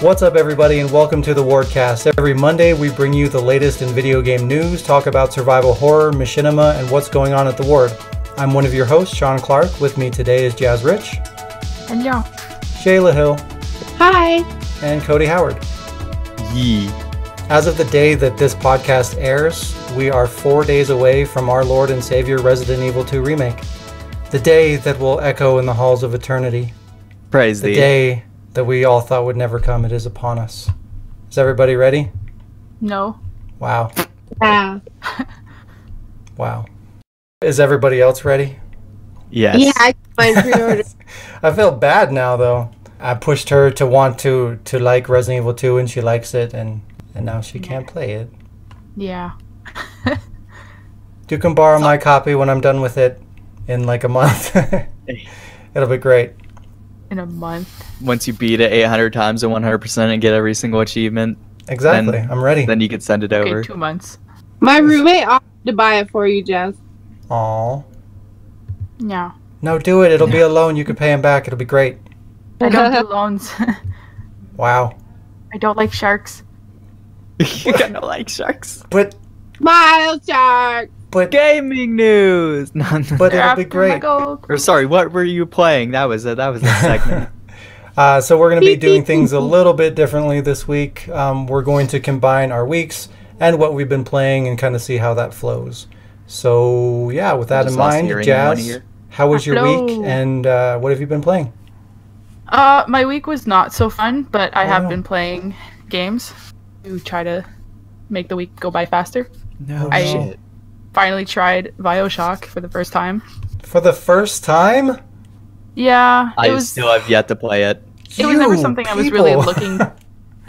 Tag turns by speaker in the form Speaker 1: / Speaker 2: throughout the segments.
Speaker 1: What's up, everybody, and welcome to the Wardcast. Every Monday, we bring you the latest in video game news, talk about survival horror, machinima, and what's going on at the Ward. I'm one of your hosts, Shaun Clark. With me today is Jazz Rich.
Speaker 2: Hello.
Speaker 1: Shayla Hill.
Speaker 3: Hi.
Speaker 1: And Cody Howard.
Speaker 4: Yee.
Speaker 1: As of the day that this podcast airs, we are 4 days away from our Lord and Savior Resident Evil 2 remake. The day that will echo in the halls of eternity.
Speaker 4: Praise
Speaker 1: the
Speaker 4: thee.
Speaker 1: day that we all thought would never come. It is upon us. Is everybody ready?
Speaker 2: No.
Speaker 1: Wow.
Speaker 3: Yeah.
Speaker 1: Wow. Is everybody else ready?
Speaker 4: Yes.
Speaker 3: Yeah, I find pre-order.
Speaker 1: I feel bad now, though. I pushed her to want to like Resident Evil 2, and she likes it, and now she can't play it.
Speaker 2: Yeah.
Speaker 1: You can borrow my copy when I'm done with it in like a month. It'll be great.
Speaker 2: In a month.
Speaker 4: Once you beat it 800 times and 100% and get every single achievement.
Speaker 1: Exactly. I'm ready.
Speaker 4: Then you can send it over.
Speaker 2: Okay, 2 months.
Speaker 3: My roommate offered to buy it for you, Jazz.
Speaker 1: Aw.
Speaker 2: Yeah.
Speaker 1: No, do it. It'll be a loan. You can pay him back. It'll be great.
Speaker 2: I don't do loans.
Speaker 1: Wow.
Speaker 2: I don't like sharks.
Speaker 4: You don't like sharks.
Speaker 1: But
Speaker 3: Smile shark.
Speaker 4: Gaming news. No, no.
Speaker 1: But
Speaker 2: They're
Speaker 1: it'll be
Speaker 2: after my
Speaker 1: great.
Speaker 2: gold.
Speaker 4: Or sorry, what were you playing? That was a segment.
Speaker 1: So we're going to be doing things a little bit differently this week. We're going to combine our weeks and what we've been playing and kind of see how that flows. So yeah, with that in mind, Jazz, how was your week and what have you been playing?
Speaker 2: My week was not so fun, but I have been playing games to try to make the week go by faster.
Speaker 4: No
Speaker 2: I
Speaker 4: shit.
Speaker 2: finally tried BioShock for the first time.
Speaker 1: For the first time?
Speaker 2: Yeah,
Speaker 4: I still have yet to play it.
Speaker 2: It was never something I was really
Speaker 1: people.
Speaker 2: looking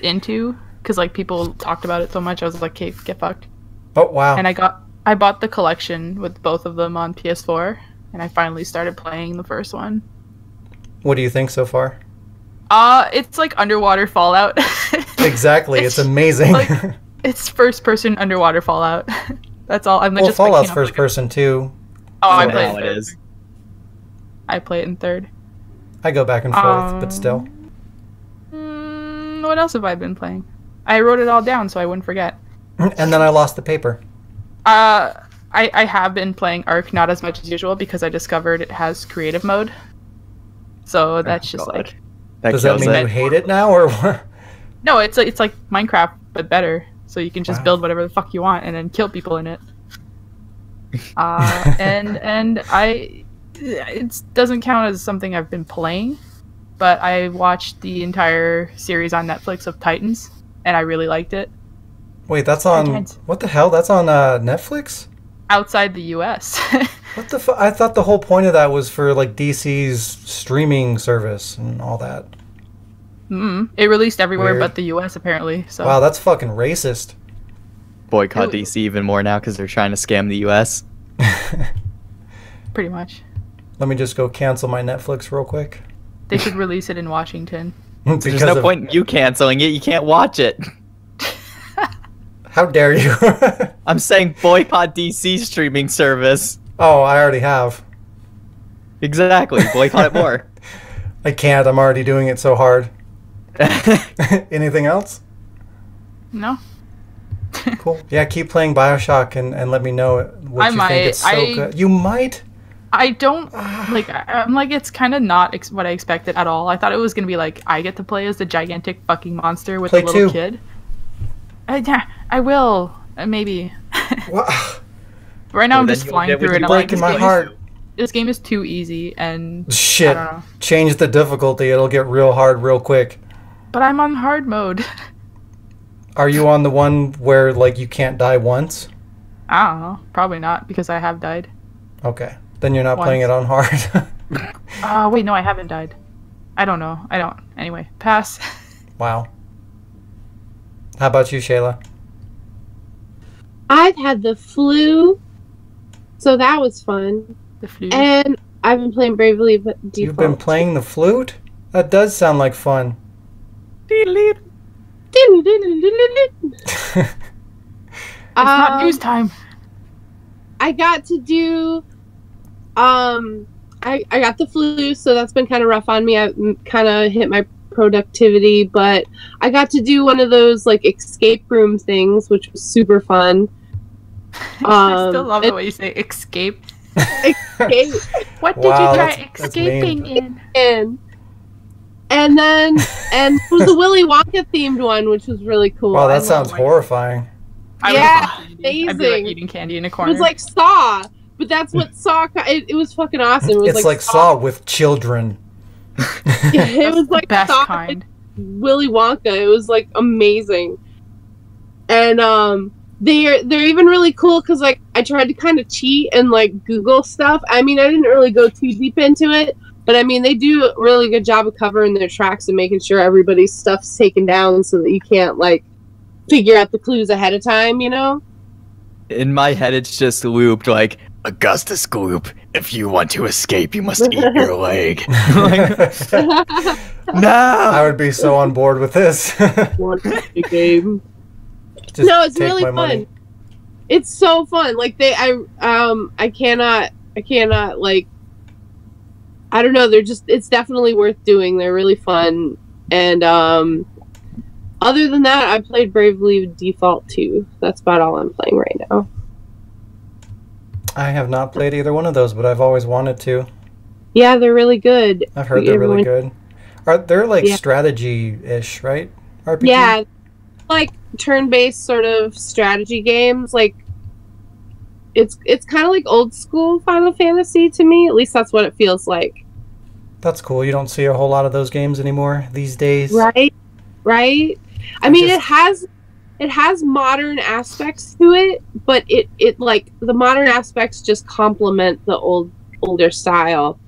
Speaker 2: into because like people talked about it so much. I was like, "Okay, get fucked."
Speaker 1: Oh, wow.
Speaker 2: And I bought the collection with both of them on PS4, and I finally started playing the first one.
Speaker 1: What do you think so far?
Speaker 2: It's like underwater Fallout.
Speaker 1: Exactly. It's amazing.
Speaker 2: Like, it's first-person underwater Fallout. That's all. I'm
Speaker 1: well,
Speaker 2: just
Speaker 1: Fallout's
Speaker 2: picking up,
Speaker 1: first
Speaker 2: like,
Speaker 1: person too.
Speaker 2: Oh, I
Speaker 4: So
Speaker 2: play
Speaker 4: now
Speaker 2: it.
Speaker 4: it is.
Speaker 2: I play it in third.
Speaker 1: I go back and forth, but still.
Speaker 2: What else have I been playing? I wrote it all down so I wouldn't forget.
Speaker 1: And then I lost the paper.
Speaker 2: I have been playing Ark, not as much as usual because I discovered it has creative mode. So that's just
Speaker 4: God.
Speaker 2: like
Speaker 1: Does that
Speaker 4: kills
Speaker 1: mean
Speaker 4: it.
Speaker 1: you hate it now, or what?
Speaker 2: no, it's like Minecraft but better. So you can just
Speaker 1: Wow.
Speaker 2: build whatever the fuck you want and then kill people in it. And it doesn't count as something I've been playing, but I watched the entire series on Netflix of Titans, and I really liked it.
Speaker 1: Wait, that's on...
Speaker 2: Titans.
Speaker 1: What the hell? That's on Netflix?
Speaker 2: Outside the U.S.
Speaker 1: What the I thought the whole point of that was for, like, DC's streaming service and all that.
Speaker 2: It released everywhere
Speaker 1: Weird.
Speaker 2: but the U.S. apparently. So
Speaker 1: Wow, that's fucking racist.
Speaker 4: Boycott DC even more now because they're trying to scam the US.
Speaker 2: pretty much,
Speaker 1: Let me just go cancel my Netflix real quick.
Speaker 2: they should release it in Washington.
Speaker 1: Because
Speaker 4: There's no
Speaker 1: of-
Speaker 4: point in you canceling it. You can't watch it.
Speaker 1: How dare you?
Speaker 4: I'm saying boycott DC streaming service.
Speaker 1: Oh, I already have.
Speaker 4: Exactly. Boycott it more.
Speaker 1: I can't. I'm already doing it so hard. Anything else?
Speaker 2: No,
Speaker 1: Cool. Yeah, keep playing BioShock and let me know what
Speaker 2: I
Speaker 1: you
Speaker 2: might.
Speaker 1: think. It's so good. You might?
Speaker 2: I don't like. I'm like it's kind of not what I expected at all. I thought it was gonna be like I get to play as the gigantic fucking monster with
Speaker 1: Play
Speaker 2: a little
Speaker 1: two.
Speaker 2: kid. Yeah, I will maybe.
Speaker 1: What?
Speaker 2: Right now
Speaker 4: Well,
Speaker 2: I'm
Speaker 4: then
Speaker 2: just
Speaker 4: you'll
Speaker 2: flying
Speaker 4: get what
Speaker 2: through it.
Speaker 4: you
Speaker 2: I'm
Speaker 4: want.
Speaker 2: like,
Speaker 1: Breaking my heart.
Speaker 2: This game is too easy and
Speaker 1: Shit.
Speaker 2: I don't know.
Speaker 1: Change the difficulty. It'll get real hard real quick.
Speaker 2: But I'm on hard mode.
Speaker 1: Are you on the one where, like, you can't die once?
Speaker 2: I don't know. Probably not because I have died.
Speaker 1: Okay. Then you're not
Speaker 2: Once.
Speaker 1: playing it on hard.
Speaker 2: Wait, no, I haven't died. I don't know. I don't. Anyway, pass.
Speaker 1: Wow. How about you, Shayla?
Speaker 3: I've had the flu, so that was fun.
Speaker 2: The flu.
Speaker 3: And I've been playing Bravely Default.
Speaker 1: You've been playing the flute? That does sound like fun.
Speaker 2: It's not news time.
Speaker 3: I got to do I got the flu, so that's been kind of rough on me. I kind of hit my productivity, but I got to do one of those like escape room things, which was super fun.
Speaker 2: I still love the way you say escape.
Speaker 3: Escape.
Speaker 2: What did you try escaping in?
Speaker 3: And then it was a Willy Wonka themed one, which was really cool.
Speaker 1: Wow, that sounds horrifying.
Speaker 3: Amazing.
Speaker 2: I'd be like eating candy in a corner.
Speaker 3: It was like Saw, but that's what Saw. It was fucking awesome. It was
Speaker 1: like Saw with children.
Speaker 3: It was like
Speaker 2: best
Speaker 3: Saw,
Speaker 2: kind.
Speaker 3: Willy Wonka. It was like amazing, and they're even really cool because like I tried to kind of cheat and like Google stuff. I mean, I didn't really go too deep into it, but I mean they do a really good job of covering their tracks and making sure everybody's stuff's taken down so that you can't like figure out the clues ahead of time. You know.
Speaker 4: In my head, it's just looped like Augustus Gloop. If you want to escape, you must eat your leg. No,
Speaker 1: I would be so on board with this.
Speaker 3: Game. No, it's really fun. Money. It's so fun. Like I cannot like. I don't know. It's definitely worth doing. They're really fun. And other than that, I played Bravely Default 2. That's about all I'm playing right now.
Speaker 1: I have not played either one of those, but I've always wanted to.
Speaker 3: Yeah, they're really good.
Speaker 1: I've heard they're really good. They're like strategy-ish, right? RPG?
Speaker 3: Yeah, like turn-based sort of strategy games. Like it's kind of like old school Final Fantasy to me. At least that's what it feels like.
Speaker 1: That's cool. You don't see a whole lot of those games anymore these days.
Speaker 3: Right. I mean, it has modern aspects to it, but it like the modern aspects just complement the older style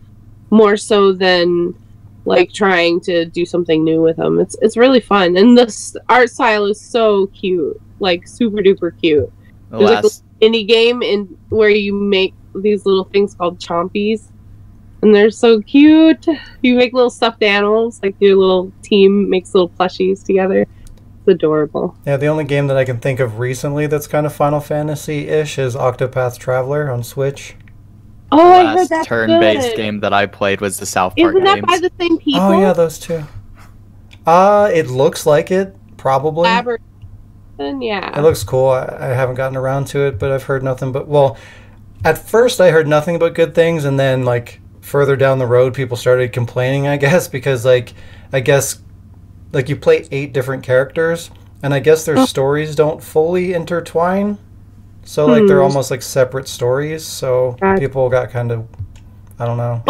Speaker 3: more so than like trying to do something new with them. It's really fun, and the art style is so cute, like super duper cute. There's like a mini game where you make these little things called chompies, and they're so cute. You make little stuffed animals, like your little team makes little plushies together. It's adorable.
Speaker 1: Yeah, the only game that I can think of recently that's kind of Final Fantasy-ish is Octopath Traveler on Switch.
Speaker 3: Oh, I heard that's
Speaker 4: turn-based
Speaker 3: good.
Speaker 4: game that I played was the South Park
Speaker 3: Isn't that
Speaker 4: games.
Speaker 3: by the same people?
Speaker 1: Oh yeah, those two. It looks like it, probably.
Speaker 3: Yeah.
Speaker 1: It looks cool. I haven't gotten around to it, but I've heard nothing but... Well, at first I heard nothing but good things, and then, like, further down the road, people started complaining, I guess, because, like, you play 8 different characters, and I guess their stories don't fully intertwine. So, like, they're almost, like, separate stories, so people got kind of... I don't know.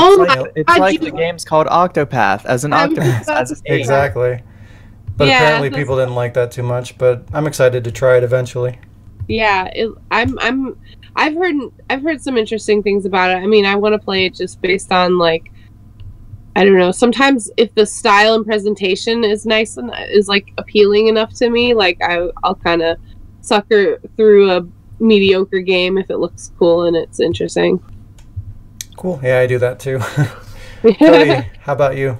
Speaker 4: It's like the game's called Octopath, as an octopus, as a game.
Speaker 1: Exactly. But apparently people didn't like that too much, but I'm excited to try it eventually.
Speaker 3: Yeah, I've heard some interesting things about it. I mean, I want to play it just based on like, I don't know. Sometimes if the style and presentation is nice and is like appealing enough to me, like I'll kind of sucker through a mediocre game if it looks cool and it's interesting.
Speaker 1: Cool. Yeah, I do that too. Cody, how about you?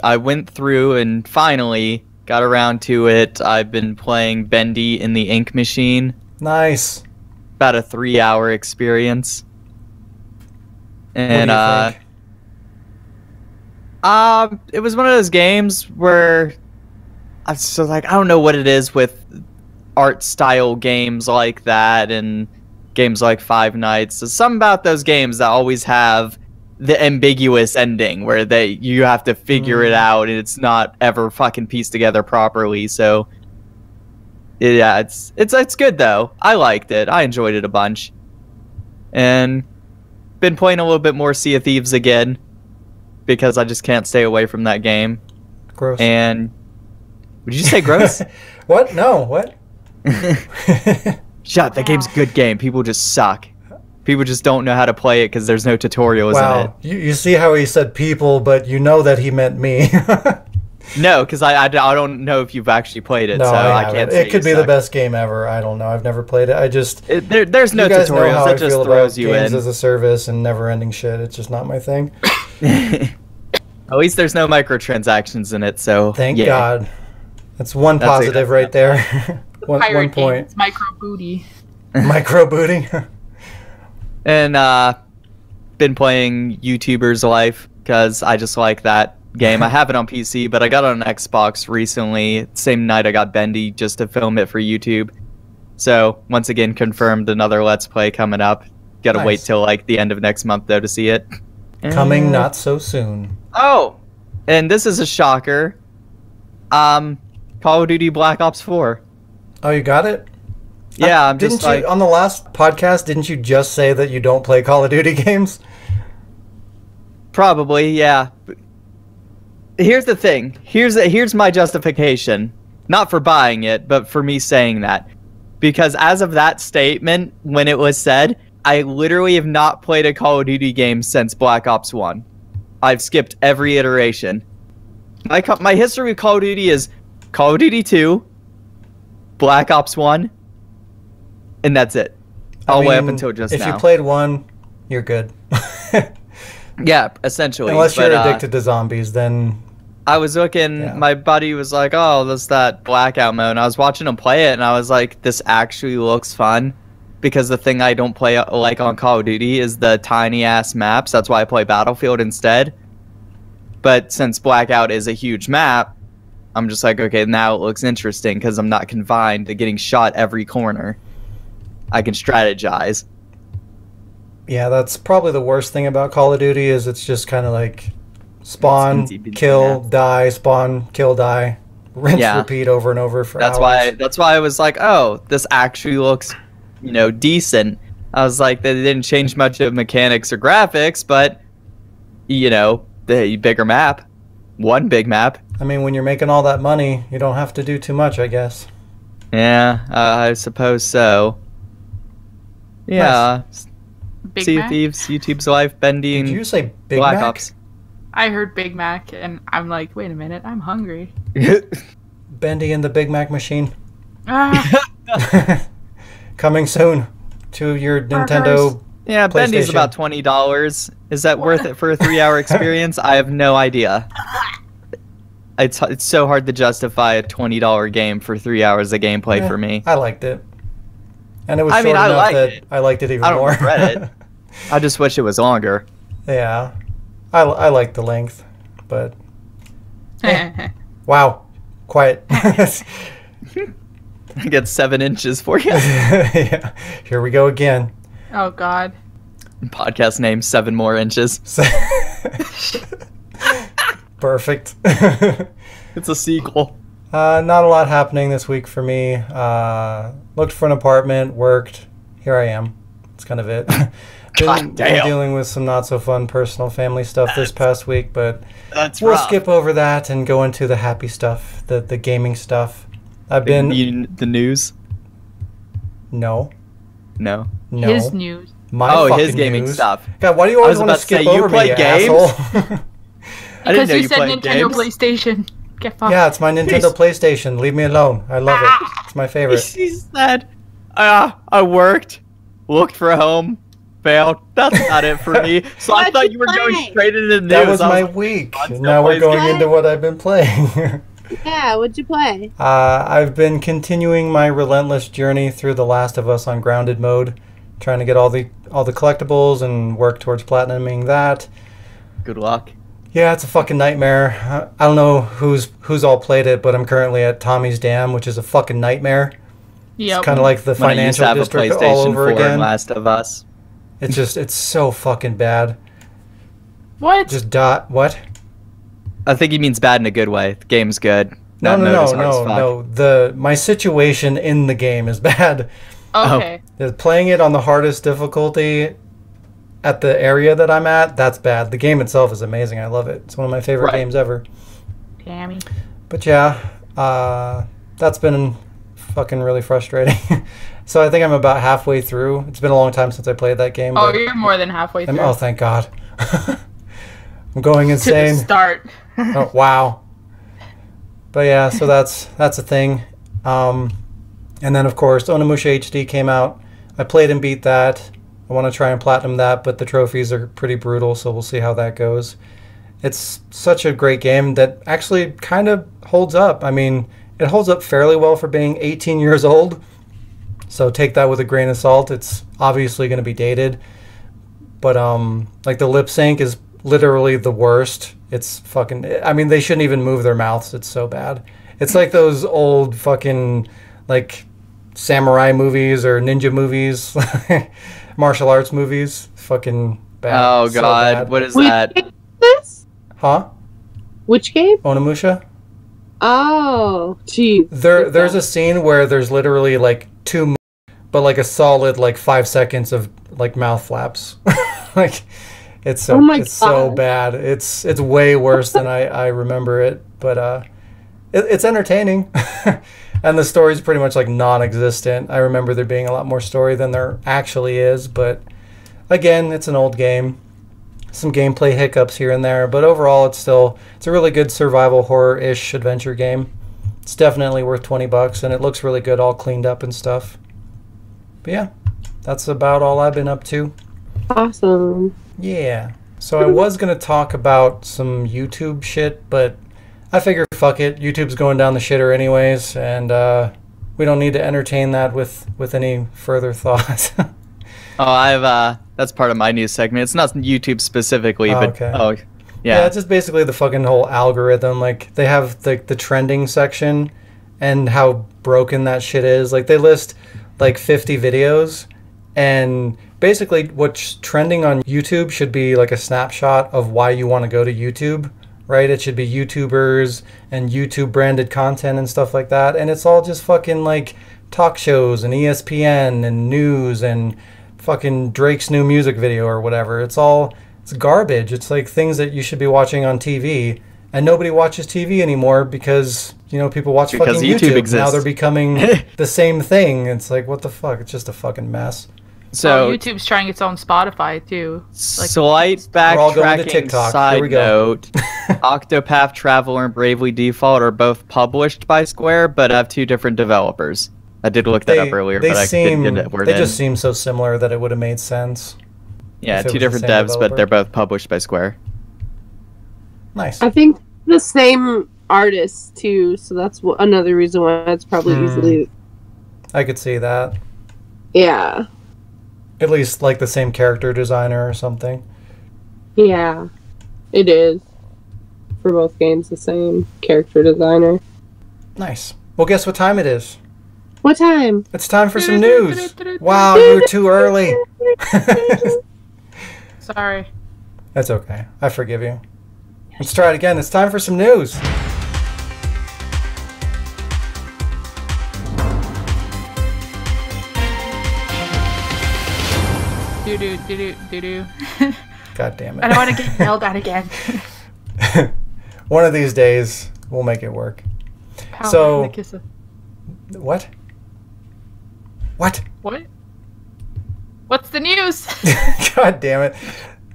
Speaker 4: I went through and finally got around to it. I've been playing Bendy in the Ink Machine.
Speaker 1: Nice.
Speaker 4: About a 3-hour experience. And
Speaker 1: what do you think?
Speaker 4: It was one of those games where I don't know what it is with art style games like that and games like Five Nights. There's something about those games that always have the ambiguous ending where you have to figure it out and it's not ever fucking pieced together properly. So yeah, it's good though. I liked it. I enjoyed it a bunch. And been playing a little bit more Sea of Thieves again because I just can't stay away from that game.
Speaker 1: Gross.
Speaker 4: And would you say gross?
Speaker 1: What? No, what?
Speaker 4: Shut up, that game's a good game. People just suck. People just don't know how to play it because there's no tutorials in it.
Speaker 1: You see how he said people, but you know that he meant me.
Speaker 4: No, because I don't know if you've actually played it,
Speaker 1: no,
Speaker 4: so I can't say
Speaker 1: it could be the best game ever. I don't know. I've never played it.
Speaker 4: There's no tutorials. It just throws you in.
Speaker 1: Games as a service and never-ending shit. It's just not my thing.
Speaker 4: At least there's no microtransactions in it, so
Speaker 1: Thank God. That's one positive right there. one point.
Speaker 2: It's micro booty.
Speaker 1: Micro booting.
Speaker 4: And been playing YouTuber's Life because I just like that game. I have it on PC, but I got it on Xbox recently. Same night I got Bendy just to film it for YouTube. So, once again, confirmed another Let's Play coming up. Gotta wait till like the end of next month though to see it.
Speaker 1: Coming not so soon.
Speaker 4: Oh! And this is a shocker. Call of Duty Black Ops 4.
Speaker 1: Oh, you got it?
Speaker 4: Yeah, I'm just
Speaker 1: like... on the last podcast, didn't you just say that you don't play Call of Duty games?
Speaker 4: Probably, yeah. Here's the thing. Here's my justification. Not for buying it, but for me saying that. Because as of that statement, when it was said, I literally have not played a Call of Duty game since Black Ops 1. I've skipped every iteration. My history with Call of Duty is Call of Duty 2, Black Ops 1, and that's it. All the way up until just now.
Speaker 1: If you played 1, you're good.
Speaker 4: Yeah, essentially.
Speaker 1: Unless you're addicted to zombies, then...
Speaker 4: I was looking, my buddy was like, oh, there's that Blackout mode, and I was watching him play it, and I was like, this actually looks fun, because the thing I don't play like on Call of Duty is the tiny-ass maps. That's why I play Battlefield instead. But since Blackout is a huge map, I'm just like, okay, now it looks interesting, because I'm not confined to getting shot every corner. I can strategize.
Speaker 1: Yeah, that's probably the worst thing about Call of Duty, is it's just kind of like spawn, kill, die, spawn, kill, die, rinse, repeat over and over for hours.
Speaker 4: That's why I was like, oh, this actually looks, decent. I was like, they didn't change much of mechanics or graphics, but, the bigger map. One big map.
Speaker 1: I mean, when you're making all that money, you don't have to do too much, I guess.
Speaker 4: Yeah, I suppose so. Yeah. Nice. Sea of Thieves, YouTube's Life, Bendy, and
Speaker 1: Did you say Big
Speaker 4: Black
Speaker 1: Mac?
Speaker 4: Ops.
Speaker 2: I heard Big Mac, and I'm like, wait a minute, I'm hungry.
Speaker 1: Bendy and the Big Mac machine.
Speaker 2: Ah.
Speaker 1: Coming soon to your Nintendo.
Speaker 4: Yeah, Bendy's about $20. Is that worth it for a 3-hour experience? I have no idea. It's so hard to justify a $20 game for 3 hours of gameplay for me.
Speaker 1: I liked it. And it was short enough that I liked it even more.
Speaker 4: I don't regret it. I just wish it was longer.
Speaker 1: Yeah. I like the length, but... Wow. Quiet.
Speaker 4: I get 7 inches for you.
Speaker 1: Yeah. Here we go again.
Speaker 2: Oh, God.
Speaker 4: Podcast name, 7 more inches.
Speaker 1: Perfect.
Speaker 4: It's a sequel.
Speaker 1: Not a lot happening this week for me. Looked for an apartment, worked. Here I am. That's kind of it. Been dealing with some not so fun personal family stuff this past week, but we'll skip over that and go into the happy stuff, the gaming stuff.
Speaker 4: The news?
Speaker 1: No.
Speaker 2: His news.
Speaker 1: His
Speaker 4: gaming
Speaker 1: news.
Speaker 4: stuff.
Speaker 1: God, why do you always want to skip over me, asshole?
Speaker 2: Because you said Nintendo PlayStation. Get fucked.
Speaker 1: Yeah, it's my Nintendo PlayStation. Leave me alone. I love it. It's my favorite.
Speaker 4: She said, I worked, looked for a home, failed. That's not it for me. So I thought you were going straight into the news.
Speaker 1: That was my week. Now we're going into what I've been playing.
Speaker 3: Yeah, what'd you play?
Speaker 1: I've been continuing my relentless journey through The Last of Us on grounded mode, trying to get all the collectibles and work towards platinuming that.
Speaker 4: Good luck.
Speaker 1: Yeah, it's a fucking nightmare. I don't know who's all played it, but I'm currently at Tommy's Dam, which is a fucking nightmare.
Speaker 2: Yep.
Speaker 1: It's kind of like the financial district all over again.
Speaker 4: Last of Us.
Speaker 1: It's so fucking bad.
Speaker 2: What?
Speaker 1: What?
Speaker 4: I think he means bad in a good way. The game's good.
Speaker 1: No. My situation in the game is bad.
Speaker 2: Okay.
Speaker 1: Playing it on the hardest difficulty at the area that I'm at, that's bad. The game itself is amazing. I love it. It's one of my favorite games ever.
Speaker 2: Damn.
Speaker 1: But yeah, that's been fucking really frustrating. So I think I'm about halfway through. It's been a long time since I played that game.
Speaker 2: Oh, you're more than halfway through.
Speaker 1: Oh, thank God. I'm going insane.
Speaker 2: To the start.
Speaker 1: Oh, wow. But yeah, so that's a thing. And then, of course, Onimusha HD came out. I played and beat that. I want to try and platinum that, but the trophies are pretty brutal, so we'll see how that goes. It's such a great game that actually kind of holds up. I mean, it holds up fairly well for being 18 years old, so take that with a grain of salt. It's obviously going to be dated, but like the lip sync is literally the worst It's fucking... I mean, they shouldn't even move their mouths. It's so bad. It's like those old fucking, like, samurai movies or ninja movies. Martial arts movies. Fucking bad.
Speaker 4: Oh,
Speaker 1: So
Speaker 4: God.
Speaker 1: bad.
Speaker 4: What is
Speaker 3: Which
Speaker 4: that?
Speaker 3: game is this?
Speaker 1: Huh?
Speaker 3: Which game?
Speaker 1: Onimusha?
Speaker 3: Oh, geez.
Speaker 1: There's a scene where there's literally, like, but, like, a solid, like, 5 seconds of, like, mouth flaps. Like... It's so so bad. It's way worse than I remember it, but it's entertaining, and the story's pretty much like non-existent. I remember there being a lot more story than there actually is, but again, it's an old game. Some gameplay hiccups here and there, but overall, it's a really good survival horror-ish adventure game. It's definitely worth $20, and it looks really good, all cleaned up and stuff. But yeah, that's about all I've been up to.
Speaker 3: Awesome.
Speaker 1: Yeah. So I was going to talk about some YouTube shit, but I figured fuck it. YouTube's going down the shitter anyways, and we don't need to entertain that with any further thought.
Speaker 4: That's part of my news segment. It's not YouTube specifically, but
Speaker 1: okay. Yeah, it's just basically the fucking whole algorithm. Like, they have the trending section and how broken that shit is. Like, they list like 50 videos, and basically what's trending on YouTube should be like a snapshot of why you want to go to YouTube, right? It should be YouTubers and YouTube branded content and stuff like that. And it's all just fucking like talk shows and ESPN and news and fucking Drake's new music video or whatever. It's garbage. It's like things that you should be watching on TV, and nobody watches TV anymore because, you know, people watch fucking YouTube.
Speaker 4: Exists.
Speaker 1: Now they're becoming the same thing. It's like, what the fuck? It's just a fucking mess.
Speaker 2: So YouTube's trying its own Spotify too.
Speaker 4: Like, slight backtracking side note: Octopath Traveler and Bravely Default are both published by Square, but have two different developers. I did look that up earlier, but I couldn't get it word in.
Speaker 1: They just seem so similar that it would have made sense.
Speaker 4: Yeah, two different devs, developer. But they're both published by Square.
Speaker 1: Nice.
Speaker 3: I think the same artist too, so that's another reason why it's probably easily.
Speaker 1: I could see that.
Speaker 3: Yeah.
Speaker 1: At least like the same character designer or something.
Speaker 3: Yeah, it is. For both games, the same character designer.
Speaker 1: Nice. Well, guess what time it is?
Speaker 3: What time?
Speaker 1: It's time for some news. Wow, you were too early.
Speaker 2: Sorry.
Speaker 1: That's okay. I forgive you. Let's try it again. It's time for some news.
Speaker 2: Do.
Speaker 1: God damn it.
Speaker 2: I don't want to get yelled at again.
Speaker 1: One of these days, we'll make it work. So, what? What?
Speaker 2: What's the news?
Speaker 1: God damn it.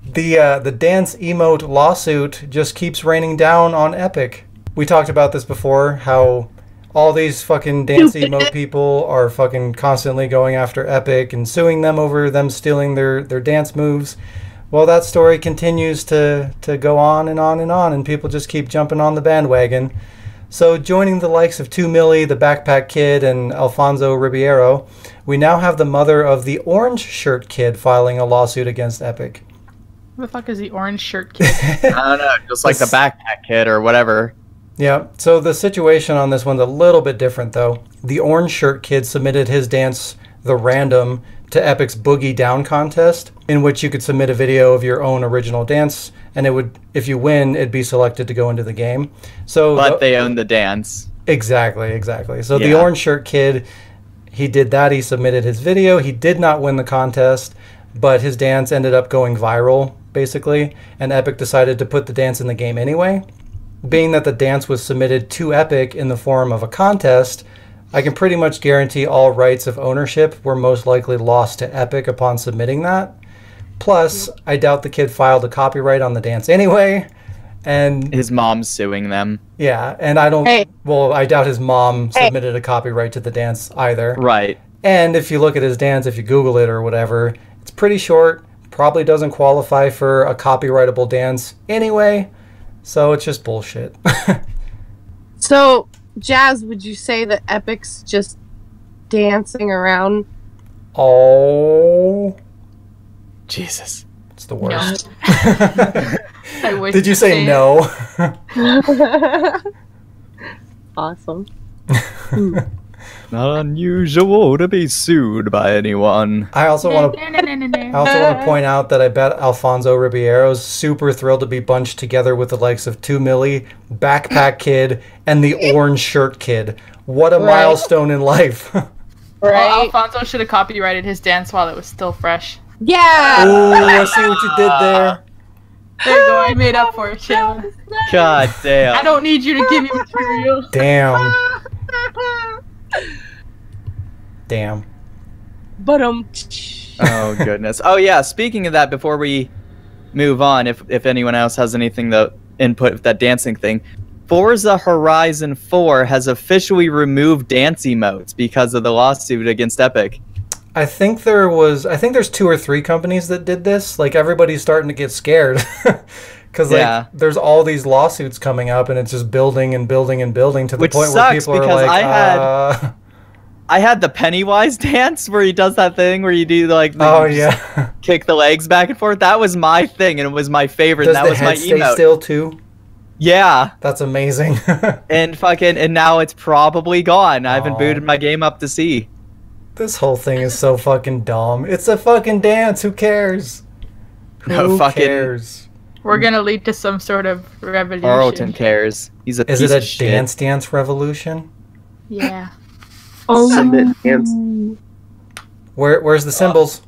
Speaker 1: The dance emote lawsuit just keeps raining down on Epic. We talked about this before, how all these fucking dance emote people are fucking constantly going after Epic and suing them over them stealing their dance moves. Well, that story continues to go on and on and on, and people just keep jumping on the bandwagon. So joining the likes of 2Milli, the Backpack Kid, and Alfonso Ribeiro, we now have the mother of the Orange Shirt Kid filing a lawsuit against Epic.
Speaker 2: Who the fuck is the Orange Shirt Kid?
Speaker 4: I don't know, just like the Backpack Kid or whatever.
Speaker 1: Yeah, so the situation on this one's a little bit different, though. The Orange Shirt Kid submitted his dance, The Random, to Epic's Boogie Down contest, in which you could submit a video of your own original dance, and it would, if you win, it'd be selected to go into the game. So,
Speaker 4: but they own the dance.
Speaker 1: Exactly. So the Orange Shirt Kid, he did that. He submitted his video. He did not win the contest, but his dance ended up going viral, basically, and Epic decided to put the dance in the game anyway. Being that the dance was submitted to Epic in the form of a contest, I can pretty much guarantee all rights of ownership were most likely lost to Epic upon submitting that. Plus, I doubt the kid filed a copyright on the dance anyway, and
Speaker 4: his mom's suing them.
Speaker 1: Yeah, and I doubt his mom submitted a copyright to the dance either.
Speaker 4: Right.
Speaker 1: And if you look at his dance, if you Google it or whatever, it's pretty short, probably doesn't qualify for a copyrightable dance anyway. So it's just bullshit.
Speaker 3: So, Jazz, would you say that Epic's just dancing around?
Speaker 1: Oh.
Speaker 4: Jesus.
Speaker 1: It's the worst.
Speaker 2: No. I wish
Speaker 1: Did you
Speaker 2: to
Speaker 1: say no?
Speaker 3: Awesome.
Speaker 4: Not unusual to be sued by anyone.
Speaker 1: I also want to point out that I bet Alfonso Ribeiro's super thrilled to be bunched together with the likes of 2 Milli, Backpack Kid, and the Orange Shirt Kid. What a milestone in life.
Speaker 3: Right?
Speaker 2: Well, Alfonso should have copyrighted his dance while it was still fresh.
Speaker 3: Yeah!
Speaker 1: Oh, I see what you did there.
Speaker 2: There you go, I made up for it, Shayla.
Speaker 4: God damn.
Speaker 2: I don't need you to give me material.
Speaker 1: Damn. Damn.
Speaker 3: But
Speaker 4: Oh goodness. Oh yeah, speaking of that, before we move on, if anyone else has anything to input with that dancing thing, Forza Horizon 4 has officially removed dance emotes because of the lawsuit against Epic.
Speaker 1: I think there's 2 or 3 companies that did this. Like, everybody's starting to get scared. Because there's all these lawsuits coming up, and it's just building and building and building to the point where people are like,
Speaker 4: I had the Pennywise dance where he does that thing where you do like kick the legs back and forth. That was my thing, and it was my favorite.
Speaker 1: Does
Speaker 4: that
Speaker 1: the
Speaker 4: was
Speaker 1: head
Speaker 4: my
Speaker 1: stay
Speaker 4: emote.
Speaker 1: still too?
Speaker 4: Yeah,
Speaker 1: that's amazing.
Speaker 4: and now it's probably gone. I haven't booted my game up to see.
Speaker 1: This whole thing is so fucking dumb. It's a fucking dance. Who cares? Who cares?
Speaker 2: We're gonna lead to some sort of revolution.
Speaker 4: Arlton cares. He's a
Speaker 1: Is
Speaker 4: piece
Speaker 1: it a
Speaker 4: of shit.
Speaker 1: dance revolution?
Speaker 2: Yeah.
Speaker 1: Where's the cymbals?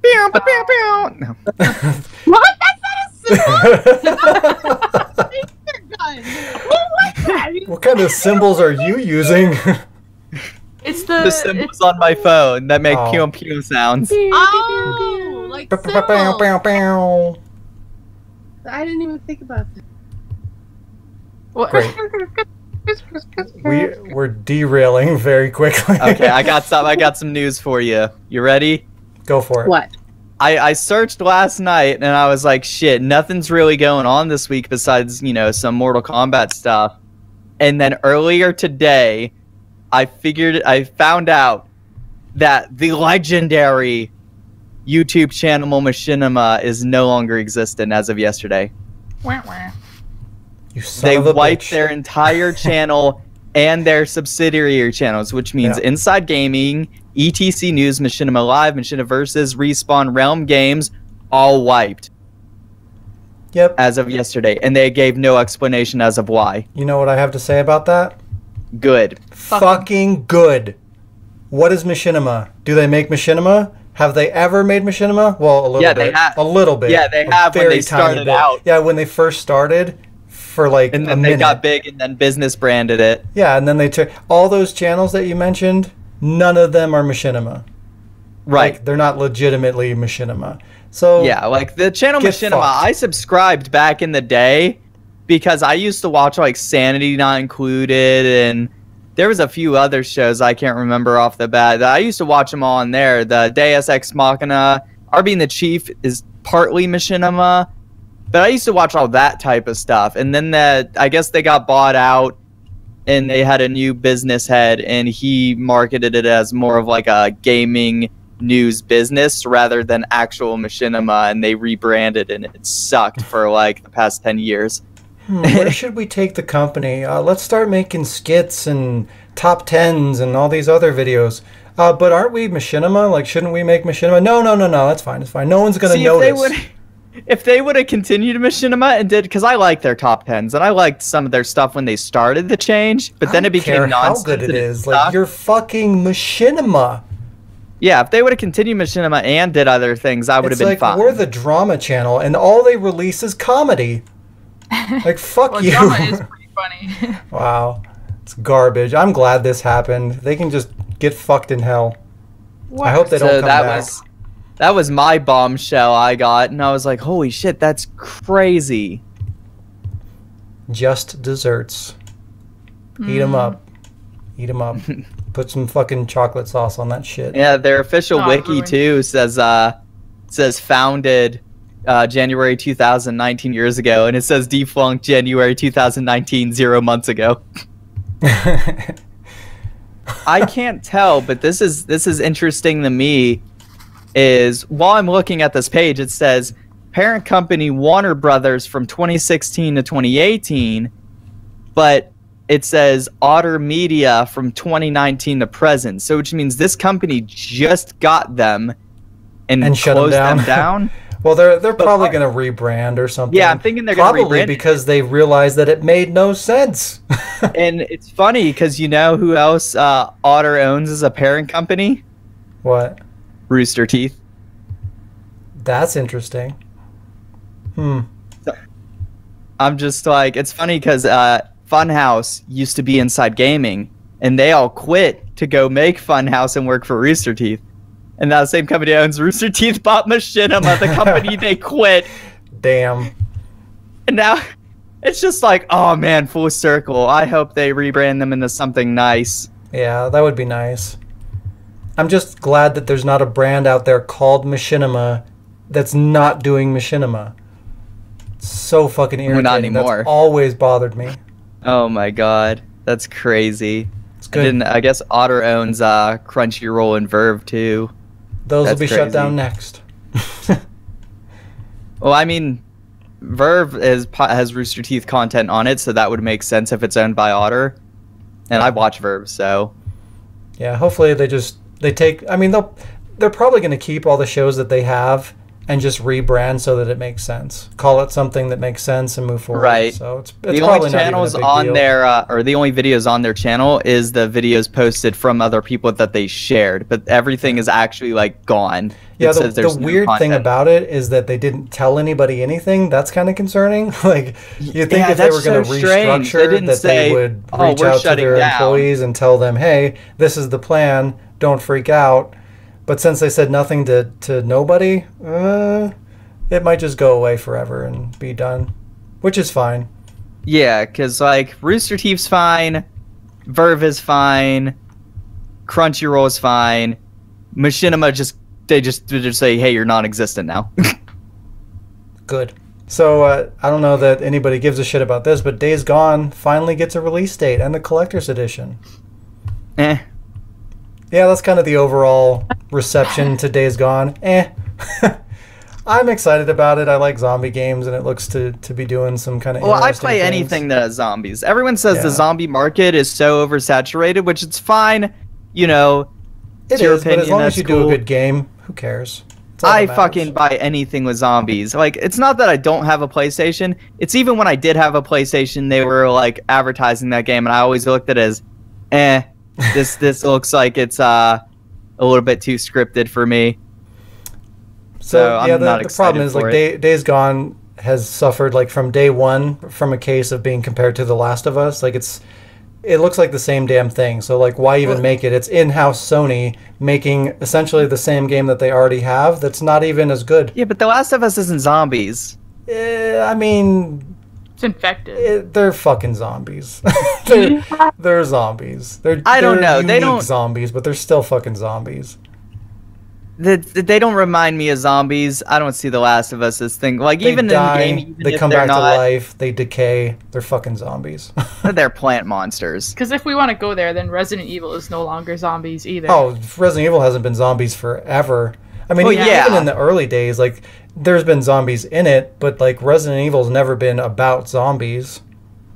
Speaker 4: No.
Speaker 3: What? That's not a symbol!
Speaker 1: What kind of symbols are you using?
Speaker 2: It's
Speaker 4: the symbols on my phone that make pew pew sounds.
Speaker 3: Oh, like symbols. I didn't even think about that.
Speaker 2: What?
Speaker 1: Great. We're derailing very quickly.
Speaker 4: Okay, I got some news for you. You ready?
Speaker 1: Go for it.
Speaker 3: What?
Speaker 4: I searched last night and I was like, shit, nothing's really going on this week besides, some Mortal Kombat stuff. And then earlier today, I found out that the legendary YouTube channel Machinima is no longer existent as of yesterday.
Speaker 2: Wah, wah.
Speaker 1: You son
Speaker 4: They
Speaker 1: of a
Speaker 4: wiped
Speaker 1: bitch.
Speaker 4: their entire channel and their subsidiary channels, which means Inside Gaming, ETC News, Machinima Live, Machinima Versus, Respawn, Realm Games, all wiped.
Speaker 1: Yep.
Speaker 4: As of yesterday, and they gave no explanation as of why.
Speaker 1: You know what I have to say about that?
Speaker 4: Good.
Speaker 1: Fucking good. What is Machinima? Do they make Machinima? Have they ever made Machinima? Well, a little bit.
Speaker 4: They have.
Speaker 1: A little bit.
Speaker 4: Yeah, they have when they started out.
Speaker 1: Yeah, when they first started for like
Speaker 4: and then they got big and then business branded it.
Speaker 1: Yeah, and then they took all those channels that you mentioned, none of them are Machinima.
Speaker 4: Right.
Speaker 1: Like, they're not legitimately Machinima. So
Speaker 4: yeah, like the channel Machinima, I subscribed back in the day because I used to watch like Sanity Not Included, and there was a few other shows I can't remember off the bat. I used to watch them all on there. The Deus Ex Machina, RB and the Chief is partly Machinima, but I used to watch all that type of stuff. And then I guess they got bought out, and they had a new business head, and he marketed it as more of like a gaming news business rather than actual Machinima, and they rebranded, and it sucked for like the past 10 years.
Speaker 1: Where should we take the company? Let's start making skits and top 10s and all these other videos. But aren't we Machinima? Like, shouldn't we make Machinima? No, that's fine. It's fine. No one's going to notice.
Speaker 4: If they would have continued Machinima and did, because I like their top 10s, and I liked some of their stuff when they started the change, but then it became nonsense.
Speaker 1: How good it is. Like, you're fucking Machinima.
Speaker 4: Yeah, if they would have continued Machinima and did other things, I would have been fine.
Speaker 1: We're the drama channel, and all they release is comedy. Like, fuck you.
Speaker 2: Drama is pretty funny.
Speaker 1: Wow. It's garbage. I'm glad this happened. They can just get fucked in hell. I hope they don't come back.
Speaker 4: That was my bombshell I got, and I was like, holy shit, that's crazy.
Speaker 1: Just desserts. Eat them up. Eat them up. Put some fucking chocolate sauce on that shit.
Speaker 4: Yeah, their official wiki too says founded January 2019 years ago, and it says defunct January 2019 0 months ago. I can't tell, but this is interesting to me. Is while I'm looking at this page, it says parent company Warner Brothers from 2016 to 2018, but it says Otter Media from 2019 to present. So which means this company just got them and
Speaker 1: shut
Speaker 4: closed
Speaker 1: them
Speaker 4: down.
Speaker 1: Well, they're probably going to rebrand or something.
Speaker 4: Yeah, I'm thinking they're going to rebrand.
Speaker 1: Probably because they realized that it made no sense.
Speaker 4: And it's funny because you know who else Otter owns as a parent company?
Speaker 1: What?
Speaker 4: Rooster Teeth.
Speaker 1: That's interesting.
Speaker 4: So, I'm just like, it's funny because Funhouse used to be Inside Gaming, and they all quit to go make Funhouse and work for Rooster Teeth. And now the same company that owns Rooster Teeth bought Machinima, the company they quit.
Speaker 1: Damn.
Speaker 4: And now it's just like, oh man, full circle. I hope they rebrand them into something nice.
Speaker 1: Yeah, that would be nice. I'm just glad that there's not a brand out there called Machinima that's not doing Machinima. It's so fucking irritating.
Speaker 4: Not anymore.
Speaker 1: That's always bothered me.
Speaker 4: Oh my god, that's crazy.
Speaker 1: It's good.
Speaker 4: I guess Otter owns Crunchyroll and Verve too.
Speaker 1: Those
Speaker 4: That's
Speaker 1: will be
Speaker 4: crazy.
Speaker 1: shut down next.
Speaker 4: Well, I mean, Verve has Rooster Teeth content on it, so that would make sense if it's owned by Otter. And I watch Verve, so
Speaker 1: yeah. Hopefully they take. I mean, they're probably going to keep all the shows that they have and just rebrand so that it makes sense. Call it something that makes sense and move forward.
Speaker 4: Right.
Speaker 1: So it's
Speaker 4: the
Speaker 1: probably
Speaker 4: only channels
Speaker 1: not even a big
Speaker 4: on
Speaker 1: deal.
Speaker 4: their or the only videos on their channel is the videos posted from other people that they shared, but everything is actually like gone.
Speaker 1: Yeah,
Speaker 4: It says
Speaker 1: the
Speaker 4: there's no
Speaker 1: weird thing
Speaker 4: content.
Speaker 1: about it is that they didn't tell anybody anything. That's kind of concerning. Like, you think
Speaker 4: Yeah,
Speaker 1: if they
Speaker 4: that's
Speaker 1: were going to
Speaker 4: so strange. They
Speaker 1: restructure,
Speaker 4: didn't
Speaker 1: that
Speaker 4: say,
Speaker 1: they would
Speaker 4: "Oh,
Speaker 1: reach
Speaker 4: we're
Speaker 1: out to
Speaker 4: shutting
Speaker 1: their
Speaker 4: down."
Speaker 1: employees and tell them, hey, this is the plan, don't freak out. But since they said nothing to nobody, it might just go away forever and be done, which is fine.
Speaker 4: Yeah, because like Rooster Teeth's fine, Verve is fine, Crunchyroll is fine, Machinima they just say, hey, you're non-existent now.
Speaker 1: Good. So I don't know that anybody gives a shit about this, but Days Gone finally gets a release date and the collector's edition.
Speaker 4: Eh.
Speaker 1: Yeah, that's kind of the overall reception to Days Gone. I'm excited about it. I like zombie games, and it looks to be doing some kind of
Speaker 4: Well, I
Speaker 1: interesting
Speaker 4: play
Speaker 1: things.
Speaker 4: anything that has zombies. Everyone says
Speaker 1: Yeah.
Speaker 4: the zombie market is so oversaturated, which it's fine. You know,
Speaker 1: It
Speaker 4: it's your
Speaker 1: is, but as
Speaker 4: opinion,
Speaker 1: long as
Speaker 4: that's
Speaker 1: you do
Speaker 4: cool.
Speaker 1: a good game, who cares? That's all
Speaker 4: I
Speaker 1: that
Speaker 4: fucking
Speaker 1: matters.
Speaker 4: buy anything with zombies. Like, it's not that I don't have a PlayStation. It's even when I did have a PlayStation, they were like advertising that game, and I always looked at it as, this looks like it's a little bit too scripted for me.
Speaker 1: So
Speaker 4: I'm
Speaker 1: yeah,
Speaker 4: not
Speaker 1: the problem is
Speaker 4: excited
Speaker 1: like
Speaker 4: for
Speaker 1: Days Gone has suffered like from day one from a case of being compared to The Last of Us. Like it looks like the same damn thing. So like why even make it? It's in-house Sony making essentially the same game that they already have. That's not even as good.
Speaker 4: Yeah, but The Last of Us isn't zombies.
Speaker 1: I mean,
Speaker 2: It's infected.
Speaker 1: they're fucking zombies. they're zombies.
Speaker 4: I don't know.
Speaker 1: Unique
Speaker 4: They don't-
Speaker 1: zombies, but they're still fucking zombies.
Speaker 4: They don't remind me of zombies. I don't see The Last of Us as thing. Like,
Speaker 1: They
Speaker 4: even
Speaker 1: die,
Speaker 4: in the game, even
Speaker 1: they
Speaker 4: if
Speaker 1: come
Speaker 4: they're
Speaker 1: back
Speaker 4: not,
Speaker 1: to life, they decay. They're fucking zombies.
Speaker 4: they're plant monsters.
Speaker 2: Because if we want to go there, then Resident Evil is no longer zombies either.
Speaker 1: Oh, Resident Evil hasn't been zombies forever. I mean,
Speaker 4: Well,
Speaker 1: even
Speaker 4: yeah.
Speaker 1: in the early days, like, there's been zombies in it, but, like, Resident Evil's never been about zombies.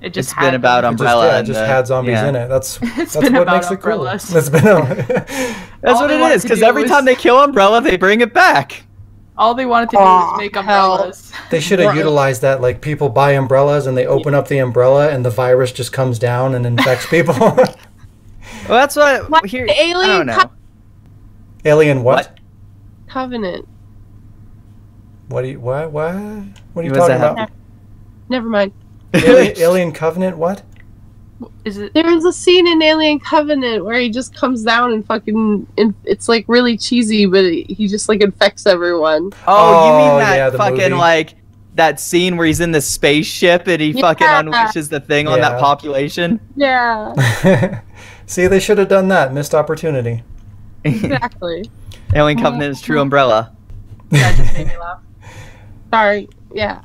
Speaker 2: It just
Speaker 4: It's been
Speaker 2: had
Speaker 4: about
Speaker 2: them.
Speaker 4: Umbrella.
Speaker 1: It just had zombies in it. That's
Speaker 2: It's
Speaker 1: that's
Speaker 2: been
Speaker 1: what
Speaker 2: about
Speaker 1: makes it cool.
Speaker 2: umbrellas.
Speaker 1: It's been
Speaker 4: That's
Speaker 2: All
Speaker 4: what
Speaker 2: they
Speaker 4: it
Speaker 2: wanted
Speaker 4: is,
Speaker 2: to
Speaker 4: because
Speaker 2: do
Speaker 4: every
Speaker 2: was-
Speaker 4: time they kill Umbrella, they bring it back.
Speaker 2: All they wanted to do
Speaker 3: Aw,
Speaker 2: was make
Speaker 3: hell.
Speaker 2: umbrellas.
Speaker 1: They should have
Speaker 3: Right.
Speaker 1: utilized that. Like, people buy umbrellas and they open up the umbrella and the virus just comes down and infects people.
Speaker 4: Well, that's what
Speaker 3: Like
Speaker 4: here.
Speaker 3: the Alien
Speaker 4: I don't know.
Speaker 1: Alien what?
Speaker 3: Covenant.
Speaker 1: What are you what are you
Speaker 4: What does
Speaker 1: talking
Speaker 4: that
Speaker 1: about?
Speaker 3: Never mind.
Speaker 1: Alien Covenant what?
Speaker 2: Is it?
Speaker 3: There was a scene in Alien Covenant where he just comes down and fucking. It's like really cheesy, but he just like infects everyone.
Speaker 4: Oh, you
Speaker 1: Oh,
Speaker 4: mean that
Speaker 1: yeah, the
Speaker 4: fucking
Speaker 1: movie.
Speaker 4: like that scene where he's in the spaceship and he fucking
Speaker 3: Yeah.
Speaker 4: unleashes the thing on that
Speaker 1: Yeah.
Speaker 4: population?
Speaker 3: Yeah,
Speaker 1: See, they should have done that. Missed opportunity.
Speaker 3: exactly.
Speaker 4: Alien Covenant is true umbrella.
Speaker 2: That just made me laugh.
Speaker 3: Sorry. Yeah.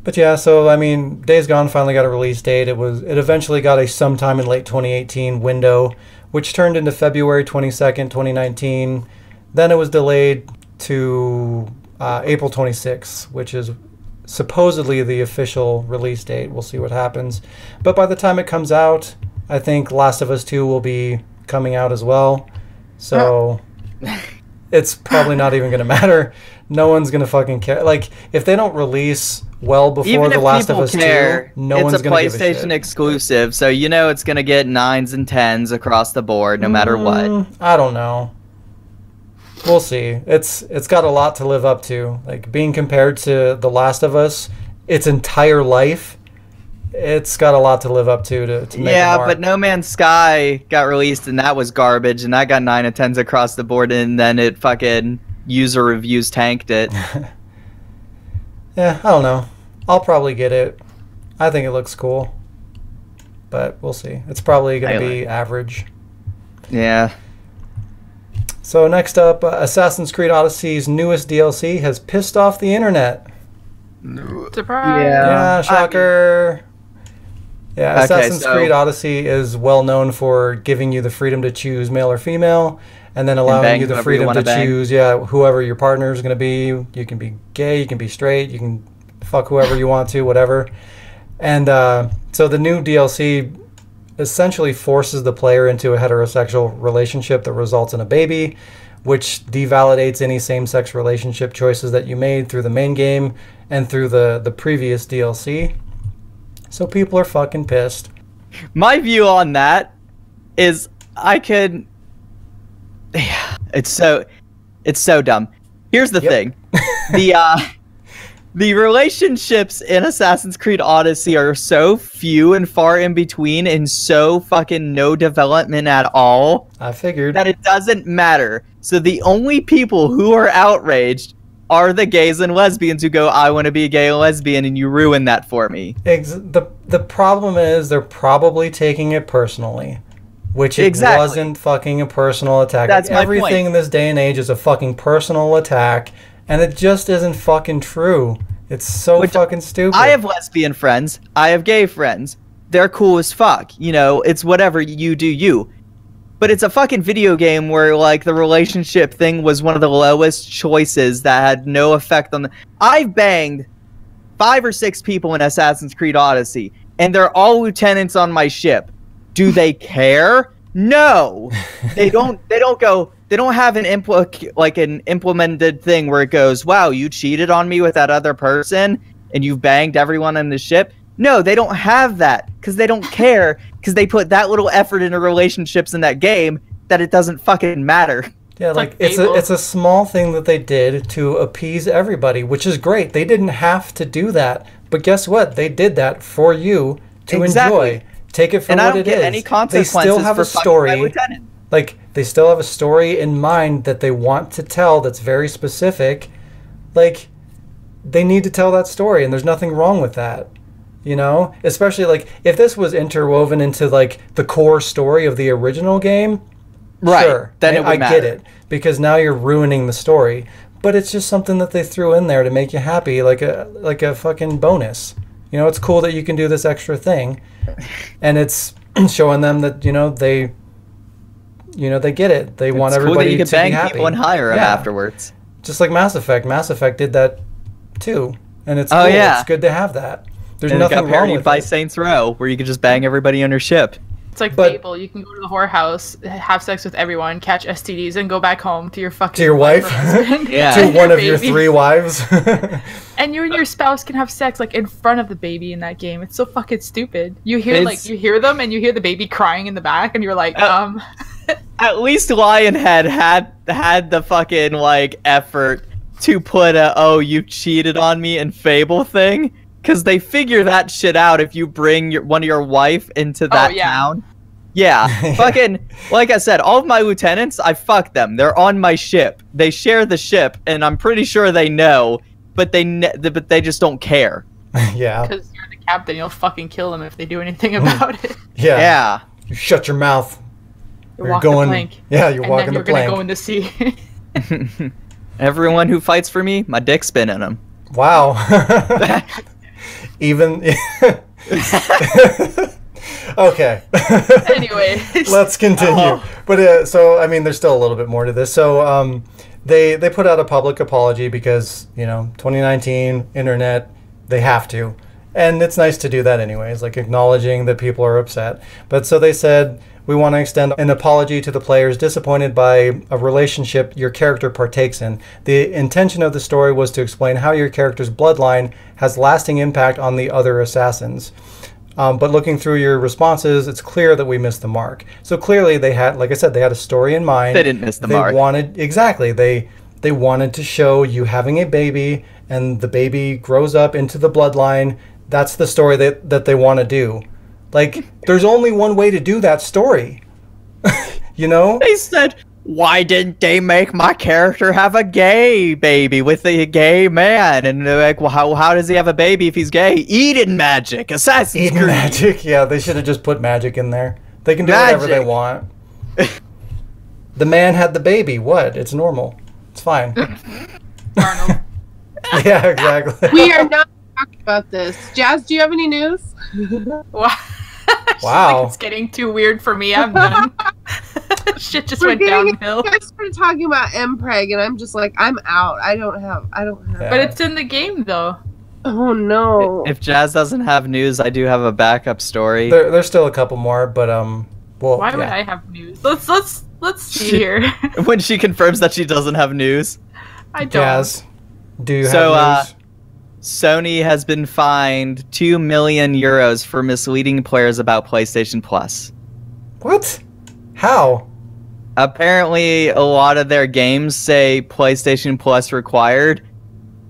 Speaker 1: But yeah, so I mean, Days Gone finally got a release date. It eventually got a sometime in late 2018 window, which turned into February 22nd, 2019. Then it was delayed to April 26th, which is supposedly the official release date. We'll see what happens. But by the time it comes out, I think Last of Us 2 will be coming out as well. So it's probably not even going to matter. No one's going to fucking care. Like, if they don't release well before The Last of Us 2, no one's going to give a shit.
Speaker 4: It's a PlayStation exclusive, so you know it's going to get 9s and 10s across the board, no matter what.
Speaker 1: I don't know. We'll see. It's got a lot to live up to. Like, being compared to The Last of Us, its entire life, it's got a lot to live up to make it mark.
Speaker 4: But No Man's Sky got released, and that was garbage, and that got 9 and 10s across the board, and then it fucking user reviews tanked it.
Speaker 1: Yeah, I don't know. I'll probably get it. I think it looks cool. But we'll see. It's probably going to be average.
Speaker 4: Yeah.
Speaker 1: So next up, Assassin's Creed Odyssey's newest DLC has pissed off the internet.
Speaker 2: Surprise!
Speaker 1: Yeah, shocker. Assassin's Creed Odyssey is well known for giving you the freedom to choose male or female, and then allowing you the freedom to choose whoever your partner is going to be. You can be gay, you can be straight, you can fuck whoever you want to, whatever. And so the new DLC essentially forces the player into a heterosexual relationship that results in a baby, which devalidates any same-sex relationship choices that you made through the main game and through the previous DLC. So people are fucking pissed.
Speaker 4: My view on that is it's so dumb. Here's the thing. The relationships in Assassin's Creed Odyssey are so few and far in between and so fucking no development at all.
Speaker 1: I figured.
Speaker 4: That it doesn't matter. So the only people who are outraged are the gays and lesbians who go, I want to be a gay and lesbian, and you ruin that for me.
Speaker 1: The problem is they're probably taking it personally. Which it wasn't fucking a personal attack.
Speaker 4: That's my
Speaker 1: Everything
Speaker 4: point.
Speaker 1: In this day and age is a fucking personal attack. And it just isn't fucking true. It's so fucking stupid.
Speaker 4: I have lesbian friends. I have gay friends. They're cool as fuck. You know, it's whatever, you do you. But it's a fucking video game where, like, the relationship thing was one of the lowest choices that had no effect on the... I've banged 5 or 6 people in Assassin's Creed Odyssey, and they're all lieutenants on my ship. Do they care? No. They don't go... They don't have an implemented thing where it goes, wow, you cheated on me with that other person and you've banged everyone on the ship. No, they don't have that because they don't care because they put that little effort into relationships in that game that it doesn't fucking matter.
Speaker 1: Yeah, it's a small thing that they did to appease everybody, which is great. They didn't have to do that. But guess what? They did that for you to enjoy. Take it for what it is. And I don't get
Speaker 4: any consequences
Speaker 1: they still have
Speaker 4: for
Speaker 1: a story.
Speaker 4: My lieutenant.
Speaker 1: Like, they still have a story in mind that they want to tell that's very specific. Like, they need to tell that story, and there's nothing wrong with that. You know? Especially, like, if this was interwoven into, like, the core story of the original game,
Speaker 4: right,
Speaker 1: sure.
Speaker 4: Then it would matter.
Speaker 1: I get it. Because now you're ruining the story. But it's just something that they threw in there to make you happy, like a fucking bonus. You know, it's cool that you can do this extra thing. And it's showing them that, they get it. They want everybody to be happy.
Speaker 4: Bang people and hire them afterwards.
Speaker 1: Just like Mass Effect. Mass Effect did that too, and it's cool. It's good to have that. There's nothing wrong with it.
Speaker 4: By Saints Row, where you could just bang everybody on your ship.
Speaker 2: It's like Fable. You can go to the whorehouse, have sex with everyone, catch STDs, and go back home to your
Speaker 1: wife, to one of your 3 wives.
Speaker 2: And you and your spouse can have sex like in front of the baby in that game. It's so fucking stupid. You hear them, and you hear the baby crying in the back, and you're like,
Speaker 4: At least Lionhead had the fucking effort to put you cheated on me in Fable thing, because they figure that shit out if you bring one of your wife into that town. Yeah, fucking like I said, all of my lieutenants, I fucked them. They're on my ship. They share the ship, and I'm pretty sure they know, but they just don't care.
Speaker 1: Yeah,
Speaker 2: because you're the captain, you'll fucking kill them if they do anything about it.
Speaker 1: Yeah. You shut your mouth.
Speaker 2: You're walking the plank.
Speaker 1: Yeah, you're walking the plank.
Speaker 2: You're gonna go in the sea.
Speaker 4: Everyone who fights for me, my dick's been in them.
Speaker 1: Wow. Even. Okay.
Speaker 2: Anyway.
Speaker 1: Let's continue. But so, I mean, there's still a little bit more to this. So, they put out a public apology because, 2019, internet, they have to. And it's nice to do that anyways, like acknowledging that people are upset. But so they said, we want to extend an apology to the players disappointed by a relationship your character partakes in. The intention of the story was to explain how your character's bloodline has lasting impact on the other assassins. But looking through your responses, it's clear that we missed the mark. So clearly they had, like I said, they had a story in mind.
Speaker 4: They didn't miss the mark.
Speaker 1: Exactly. They wanted to show you having a baby, and the baby grows up into the bloodline. That's the story that they want to do. Like, there's only one way to do that story.
Speaker 4: They said, why didn't they make my character have a gay baby with a gay man? And they're like, well, how does he have a baby if he's gay? Eden magic, Assassin's Creed.
Speaker 1: Magic, yeah, they should have just put magic in there. They can do whatever they want. The man had the baby. What? It's normal. It's fine.
Speaker 2: Arnold.
Speaker 1: Yeah, exactly.
Speaker 3: We are not talking about this. Jazz, do you have any news?
Speaker 1: Wow.
Speaker 2: It's getting too weird for me. I'm done. Shit just went downhill.
Speaker 3: You guys were talking about Mpreg, and I'm just like, I'm out. I don't have.
Speaker 1: Yeah.
Speaker 2: But it's in the game, though.
Speaker 3: Oh no.
Speaker 4: If Jazz doesn't have news, I do have a backup story.
Speaker 1: There's still a couple more, but well.
Speaker 2: Why would I have news? Let's see here.
Speaker 4: When she confirms that she doesn't have news.
Speaker 2: I don't.
Speaker 1: Jazz, do you have news?
Speaker 4: Sony has been fined 2 million euros for misleading players about PlayStation Plus.
Speaker 1: What? How?
Speaker 4: Apparently, a lot of their games say PlayStation Plus required,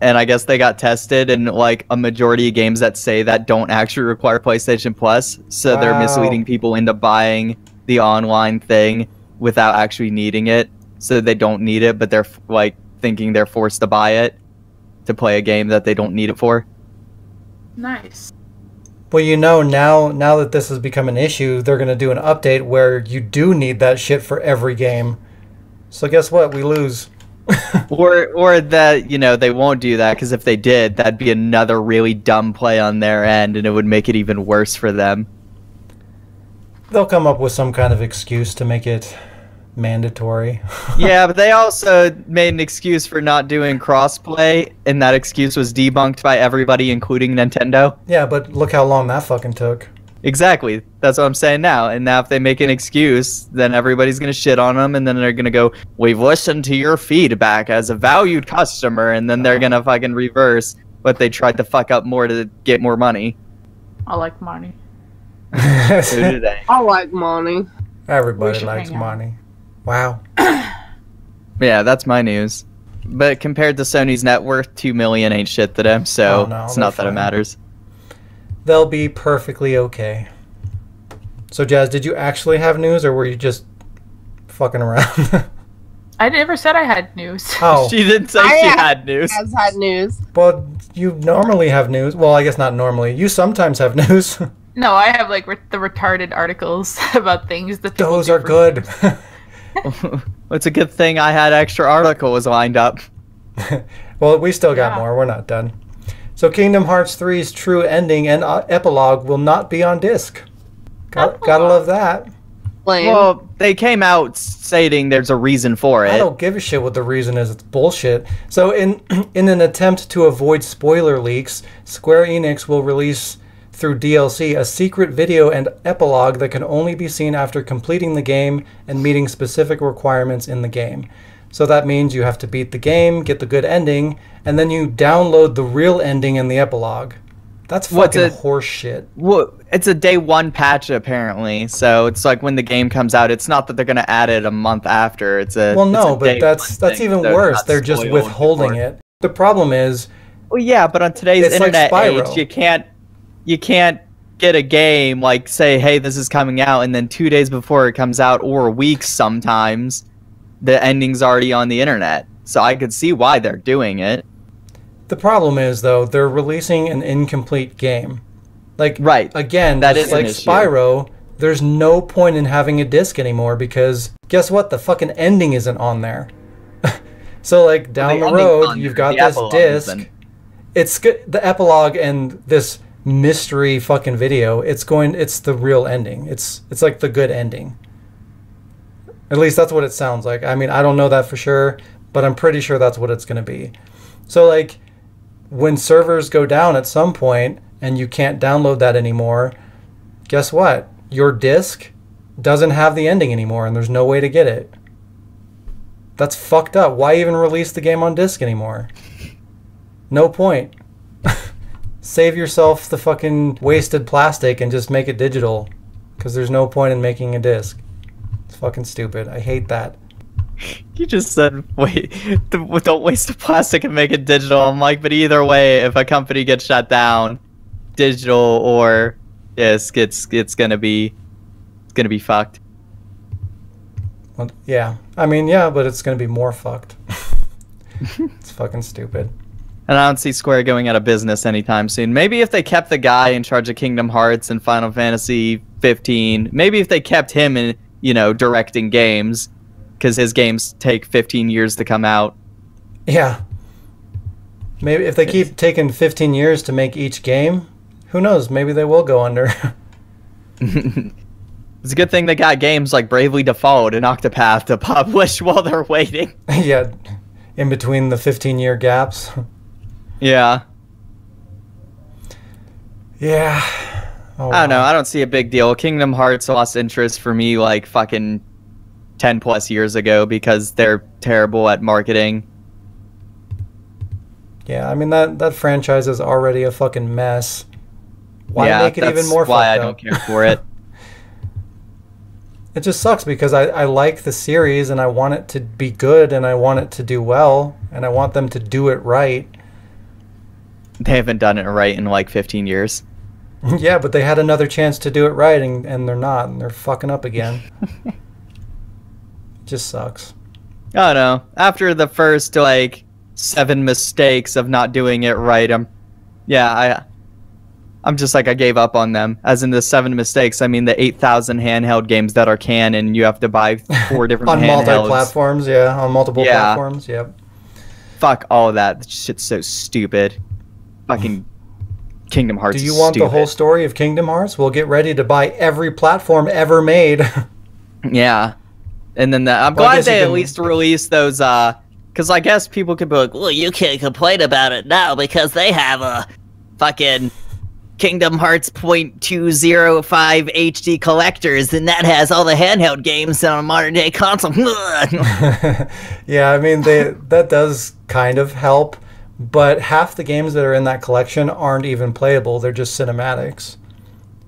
Speaker 4: and I guess they got tested, and like a majority of games that say that don't actually require PlayStation Plus, so they're misleading people into buying the online thing without actually needing it, so they don't need it, but they're like thinking they're forced to buy it to play a game that they don't need it for.
Speaker 2: Nice.
Speaker 1: Well, now that this has become an issue, they're going to do an update where you do need that shit for every game. So guess what? We lose.
Speaker 4: or that, they won't do that, because if they did, that'd be another really dumb play on their end, and it would make it even worse for them.
Speaker 1: They'll come up with some kind of excuse to make it mandatory.
Speaker 4: Yeah, but they also made an excuse for not doing crossplay, and that excuse was debunked by everybody, including Nintendo.
Speaker 1: Yeah, but look how long that fucking took.
Speaker 4: Exactly. That's what I'm saying now. And now if they make an excuse, then everybody's going to shit on them, and then they're going to go, we've listened to your feedback as a valued customer, and then they're going to fucking reverse what they tried to fuck up more to get more money.
Speaker 2: I like money.
Speaker 4: So do they.
Speaker 3: I like money.
Speaker 1: Everybody likes money. Wow.
Speaker 4: Yeah, that's my news. But compared to Sony's net worth, 2 million ain't shit to them, so it's not that it matters.
Speaker 1: They'll be perfectly okay. So, Jazz, did you actually have news, or were you just fucking around?
Speaker 2: I never said I had news.
Speaker 1: Oh.
Speaker 4: She didn't say she had news.
Speaker 3: Has had news.
Speaker 1: Well, you normally have news. Well, I guess not normally. You sometimes have news.
Speaker 2: No, I have like the retarded articles about things that people
Speaker 1: Those
Speaker 2: do
Speaker 1: are good.
Speaker 4: It's a good thing I had extra articles lined up.
Speaker 1: Well, we still got more. We're not done. So Kingdom Hearts 3's true ending and epilogue will not be on disc. Gotta love that.
Speaker 3: Lame.
Speaker 4: Well, they came out stating there's a reason for it.
Speaker 1: I don't give a shit what the reason is. It's bullshit. So in an attempt to avoid spoiler leaks, Square Enix will release through DLC a secret video and epilogue that can only be seen after completing the game and meeting specific requirements in the game. So that means you have to beat the game, get the good ending, and then you download the real ending and the epilogue. That's fucking horse shit.
Speaker 4: Well, it's a day one patch apparently, so it's like when the game comes out. It's not that they're gonna add it a month after. It's a
Speaker 1: but that's even worse. They're just withholding it. The problem is,
Speaker 4: well, yeah, but on today's internet age, you can't get a game like say, hey, this is coming out, and then 2 days before it comes out, or weeks sometimes, the ending's already on the internet. So I could see why they're doing it.
Speaker 1: The problem is, though, they're releasing an incomplete game. Like,
Speaker 4: right.
Speaker 1: Again,
Speaker 4: that is
Speaker 1: like Spyro, there's no point in having a disc anymore because guess what? The fucking ending isn't on there. So, like, down the road, you've got this disc. It's the epilogue and this mystery fucking video. It's the real ending. It's like the good ending. At least that's what it sounds like. I mean, I don't know that for sure, but I'm pretty sure that's what it's going to be. So, like, when servers go down at some point and you can't download that anymore, guess what? Your disc doesn't have the ending anymore, and there's no way to get it. That's fucked up. Why even release the game on disc anymore? No point. Save yourself the fucking wasted plastic and just make it digital, because there's no point in making a disc. It's fucking stupid. I hate that.
Speaker 4: You just said, wait, don't waste the plastic and make it digital. I'm like, but either way, if a company gets shut down, digital or disc, it's gonna be fucked.
Speaker 1: Well, yeah. I mean, yeah, but it's gonna be more fucked. It's fucking stupid.
Speaker 4: And I don't see Square going out of business anytime soon. Maybe if they kept the guy in charge of Kingdom Hearts and Final Fantasy 15, maybe if they kept him in, directing games, because his games take 15 years to come out.
Speaker 1: Yeah. Maybe if they keep taking 15 years to make each game, who knows? Maybe they will go under.
Speaker 4: It's a good thing they got games like Bravely Default and Octopath to publish while they're waiting.
Speaker 1: Yeah, in between the 15-year gaps.
Speaker 4: Yeah.
Speaker 1: Yeah. Oh,
Speaker 4: I don't know. I don't see a big deal. Kingdom Hearts lost interest for me like fucking 10 plus years ago because they're terrible at marketing.
Speaker 1: Yeah, I mean that franchise is already a fucking mess. Why make it even more fucked up?
Speaker 4: That's why I don't care for it.
Speaker 1: It just sucks because I like the series and I want it to be good and I want it to do well and I want them to do it right.
Speaker 4: They haven't done it right in like 15 years.
Speaker 1: Yeah, but they had another chance to do it right and they're not, and they're fucking up again. It just sucks.
Speaker 4: I don't know. After the first like 7 mistakes of not doing it right, I'm just like, I gave up on them. As in the 7 mistakes, I mean the 8,000 handheld games that are canon. You have to buy 4 different
Speaker 1: on
Speaker 4: handhelds.
Speaker 1: multi-platforms, yeah, on multiple platforms, yep.
Speaker 4: Fuck all of that. That shit's so stupid. Fucking Kingdom Hearts.
Speaker 1: Do you want the whole story of Kingdom Hearts? Well, get ready to buy every platform ever made.
Speaker 4: Yeah. And then I'm glad they at least released those, because I guess people could be like, well, you can't complain about it now because they have a fucking Kingdom Hearts .205 HD collectors, and that has all the handheld games on a modern day console.
Speaker 1: Yeah, I mean, that does kind of help, but half the games that are in that collection aren't even playable. They're just cinematics.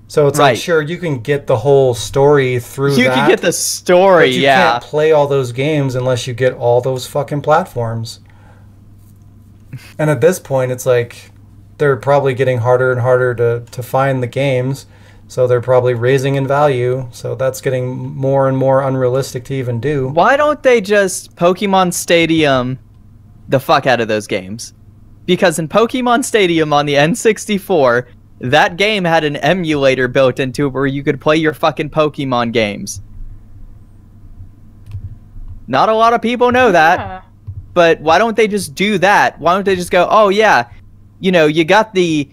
Speaker 1: So it's like, sure, you can get the whole story through that.
Speaker 4: You can get the story,
Speaker 1: but you can't play all those games unless you get all those fucking platforms. And at this point, it's like they're probably getting harder and harder to find the games, so they're probably raising in value, so that's getting more and more unrealistic to even do.
Speaker 4: Why don't they just Pokemon Stadium the fuck out of those games? Because in Pokemon Stadium on the N64, that game had an emulator built into it where you could play your fucking Pokemon games. Not a lot of people know that, but why don't they just do that? Why don't they just go, oh yeah, you got the,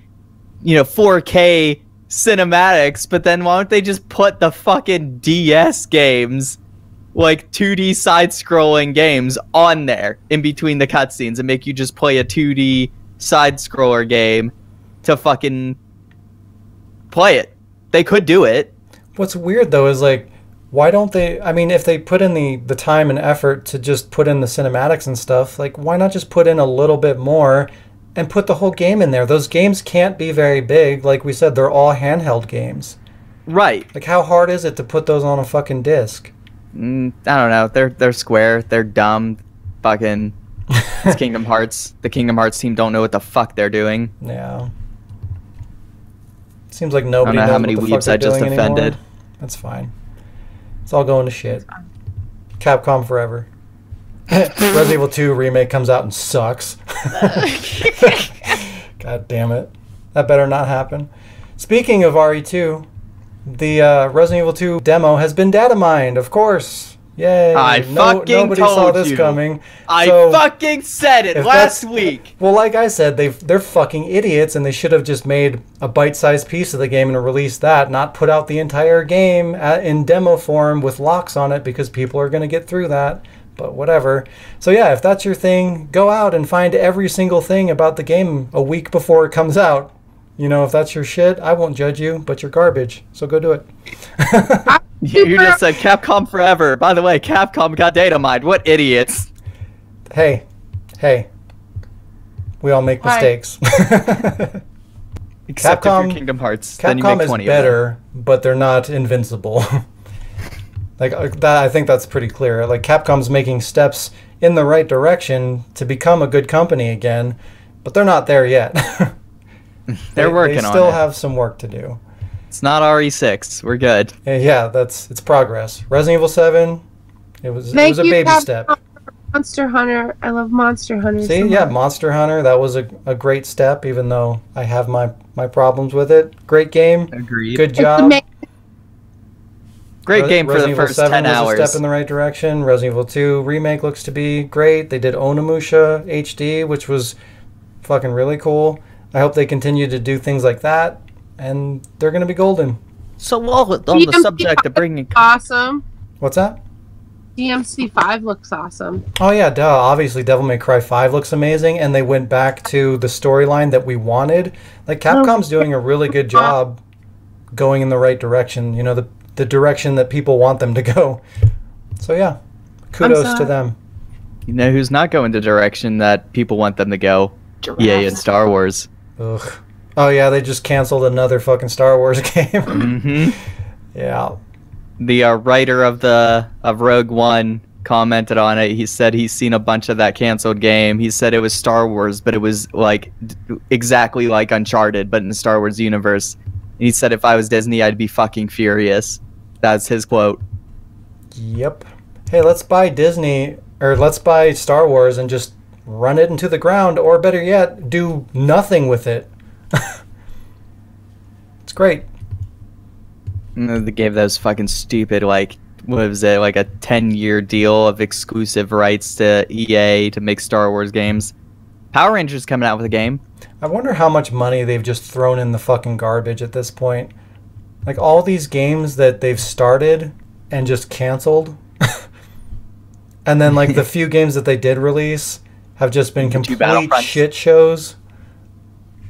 Speaker 4: 4K cinematics, but then why don't they just put the fucking DS games, like 2D side-scrolling games, on there in between the cutscenes and make you just play a 2D side-scroller game to fucking play it? They could do it.
Speaker 1: What's weird though is like, why don't they, I mean, if they put in the time and effort to just put in the cinematics and stuff, like why not just put in a little bit more and put the whole game in there? Those games can't be very big. Like we said, they're all handheld games.
Speaker 4: Right.
Speaker 1: Like how hard is it to put those on a fucking disc?
Speaker 4: I don't know. They're Square. They're dumb. Fucking it's Kingdom Hearts. The Kingdom Hearts team don't know what the fuck they're doing.
Speaker 1: Yeah. Seems like nobody knows
Speaker 4: how many
Speaker 1: what the fuck
Speaker 4: weebs I
Speaker 1: they're
Speaker 4: just
Speaker 1: doing
Speaker 4: offended.
Speaker 1: anymore. That's fine. It's all going to shit. Capcom forever. Resident Evil 2 remake comes out and sucks. God damn it. That better not happen. Speaking of RE2, the Resident Evil 2 demo has been data mined, of course. Yay. Nobody saw this coming.
Speaker 4: I fucking said it last week.
Speaker 1: Well, like I said, they're fucking idiots, and they should have just made a bite-sized piece of the game and released that, not put out the entire game in demo form with locks on it, because people are going to get through that. but whatever. So yeah, if that's your thing, go out and find every single thing about the game a week before it comes out. You know, if that's your shit, I won't judge you, but you're garbage. So go do it.
Speaker 4: You just said Capcom forever. By the way, Capcom got data mined. What idiots.
Speaker 1: Hey. We all make mistakes.
Speaker 4: Except if you're Kingdom Hearts.
Speaker 1: Capcom
Speaker 4: then you make 20
Speaker 1: is better, but they're not invincible. Like that, I think that's pretty clear. Like Capcom's making steps in the right direction to become a good company again, but they're not there yet.
Speaker 4: They're working on it.
Speaker 1: They still have some work to do.
Speaker 4: It's not RE6. We're good.
Speaker 1: Yeah, it's progress. Resident Evil 7, it was a baby step.
Speaker 3: Monster Hunter. I love Monster Hunter.
Speaker 1: See, yeah, Monster Hunter, that was a great step, even though I have my problems with it. Great game.
Speaker 4: Agreed.
Speaker 1: Good job.
Speaker 4: Great game for the first 10 hours.
Speaker 1: Was a step in the right direction. Resident Evil 2 remake looks to be great. They did Onimusha HD, which was fucking really cool. I hope they continue to do things like that, and they're going to be golden.
Speaker 4: So on the subject of bringing...
Speaker 3: Awesome.
Speaker 1: What's that?
Speaker 3: DMC 5 looks awesome.
Speaker 1: Oh yeah, duh. Obviously Devil May Cry 5 looks amazing, and they went back to the storyline that we wanted. Like, Capcom's doing a really good job going in the right direction, you know, the direction that people want them to go. So yeah, kudos to them.
Speaker 4: You know who's not going the direction that people want them to go? EA and Star Wars.
Speaker 1: Ugh. Oh yeah, they just canceled another fucking Star Wars game.
Speaker 4: Mm-hmm.
Speaker 1: Yeah.
Speaker 4: The writer of Rogue One commented on it. He said he's seen a bunch of that canceled game. He said it was Star Wars, but it was like exactly like Uncharted, but in the Star Wars universe. And he said if I was Disney, I'd be fucking furious. That's his quote.
Speaker 1: Yep. Hey, let's buy Disney, or let's buy Star Wars and just run it into the ground, or better yet, do nothing with it. It's great.
Speaker 4: They gave those fucking stupid, like, what was it, like a 10-year deal of exclusive rights to EA to make Star Wars games. Power Rangers coming out with a game.
Speaker 1: I wonder how much money they've just thrown in the fucking garbage at this point. Like, all these games that they've started and just canceled. And then, like, the few games that they did release have just been complete shit shows.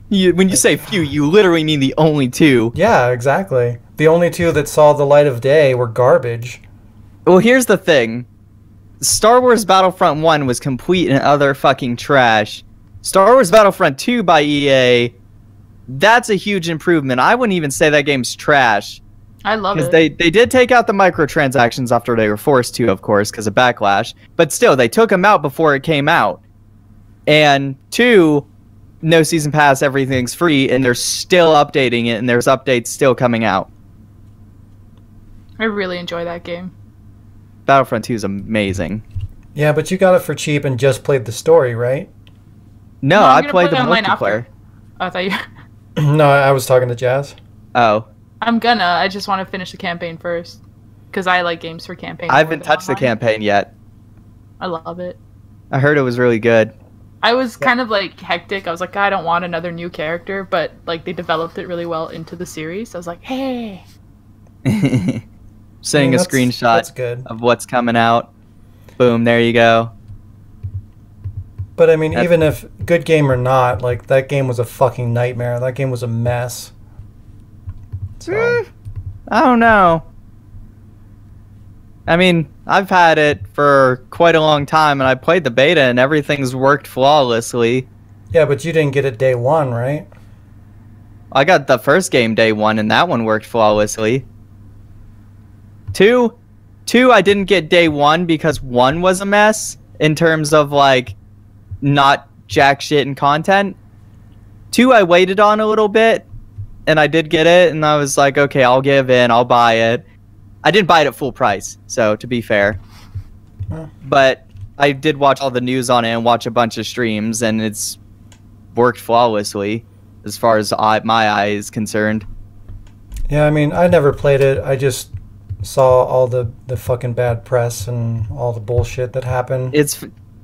Speaker 4: When you say few, you literally mean the only two.
Speaker 1: Yeah, exactly. The only two that saw the light of day were garbage.
Speaker 4: Well, here's the thing. Star Wars Battlefront 1 was complete and utter fucking trash. Star Wars Battlefront 2 by EA, that's a huge improvement. I wouldn't even say that game's trash.
Speaker 2: I love it.
Speaker 4: Because they did take out the microtransactions after they were forced to, of course, because of Backlash. But still, they took them out before it came out. And 2, no season pass, everything's free, and they're still updating it, and there's updates still coming out.
Speaker 2: I really enjoy that game.
Speaker 4: Battlefront 2 is amazing.
Speaker 1: Yeah, but you got it for cheap and just played the story, right?
Speaker 4: No, I played the multiplayer.
Speaker 2: Oh, I thought you...
Speaker 1: No, I was talking to Jazz.
Speaker 4: Oh.
Speaker 2: I just want to finish the campaign first. Because I like games for campaign.
Speaker 4: I haven't touched the campaign yet.
Speaker 2: I love it.
Speaker 4: I heard it was really good.
Speaker 2: I was kind of like hectic. I was like, I don't want another new character, but like they developed it really well into the series. So I was like, hey.
Speaker 4: Sending a screenshot of what's coming out. Boom, there you go.
Speaker 1: But I mean, even if good game or not, like that game was a fucking nightmare. That game was a mess. So.
Speaker 4: I don't know. I mean, I've had it for quite a long time, and I played the beta, and everything's worked flawlessly.
Speaker 1: Yeah, but you didn't get it day one, right?
Speaker 4: I got the first game day one, and that one worked flawlessly. Two, I didn't get day one because 1 was a mess in terms of, like, not jack shit in content. 2, I waited on a little bit, and I did get it, and I was like, okay, I'll give in, I'll buy it. I didn't buy it at full price, so to be fair. But I did watch all the news on it and watch a bunch of streams, and it's worked flawlessly as far as my eye is concerned.
Speaker 1: Yeah, I mean, I never played it. I just saw all the fucking bad press and all the bullshit that happened.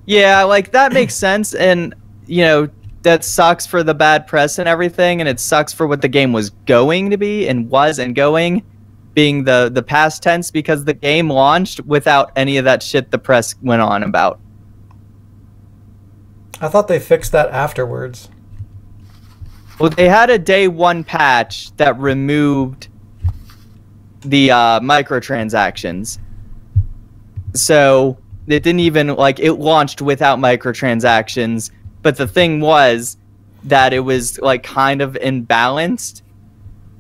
Speaker 4: Yeah, like, that makes sense, and, you know, that sucks for the bad press and everything, and it sucks for what the game was going to be and was and going. being the past tense because the game launched without any of that shit the press went on about.
Speaker 1: I thought they fixed that afterwards.
Speaker 4: Well, they had a day one patch that removed the microtransactions. So it didn't even, like, it launched without microtransactions, but the thing was that it was, like, kind of imbalanced,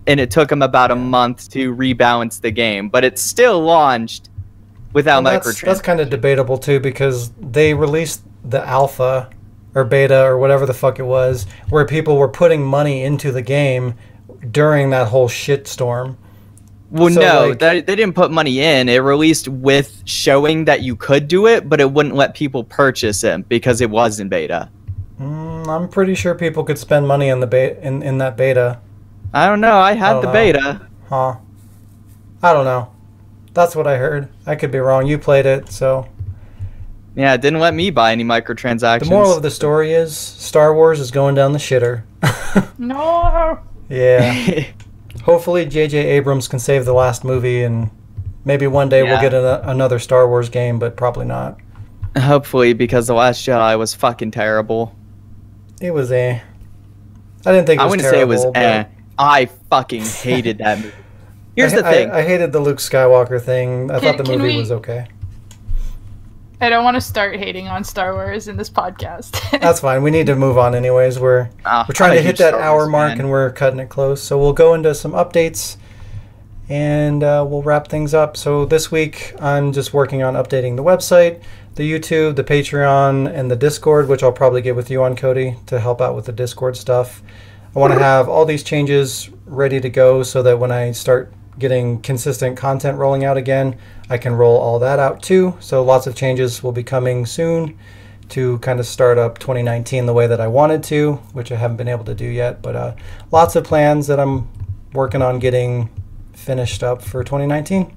Speaker 4: and it took them about a month to rebalance the game, but it still launched without microtransactions.
Speaker 1: That's kind of debatable, too, because they released the alpha or beta or whatever the fuck it was, where people were putting money into the game during that whole shitstorm.
Speaker 4: Well, so, no, like, they didn't put money in. It released with showing that you could do it, but it wouldn't let people purchase it because it was in beta.
Speaker 1: I'm pretty sure people could spend money in the in that beta.
Speaker 4: I don't know. I had the beta.
Speaker 1: Huh. I don't know. That's what I heard. I could be wrong. You played it, so...
Speaker 4: Yeah, it didn't let me buy any microtransactions.
Speaker 1: The moral of the story is Star Wars is going down the shitter.
Speaker 2: No!
Speaker 1: Yeah. Hopefully J.J. Abrams can save the last movie, and maybe one day we'll get another Star Wars game, but probably not.
Speaker 4: Hopefully, because The Last Jedi was fucking terrible.
Speaker 1: It was I didn't think it was terrible. I wouldn't say it was
Speaker 4: I fucking hated that movie. Here's the thing.
Speaker 1: I hated the Luke Skywalker thing. I thought the movie was okay.
Speaker 2: I don't want to start hating on Star Wars in this podcast.
Speaker 1: That's fine. We need to move on anyways. We're trying to hit that hour mark, and we're cutting it close. So we'll go into some updates, and we'll wrap things up. So this week, I'm just working on updating the website, the YouTube, the Patreon, and the Discord, which I'll probably get with you on, Cody, to help out with the Discord stuff. I want to have all these changes ready to go so that when I start getting consistent content rolling out again, I can roll all that out too. So lots of changes will be coming soon to kind of start up 2019 the way that I wanted to, which I haven't been able to do yet. But lots of plans that I'm working on getting finished up for 2019.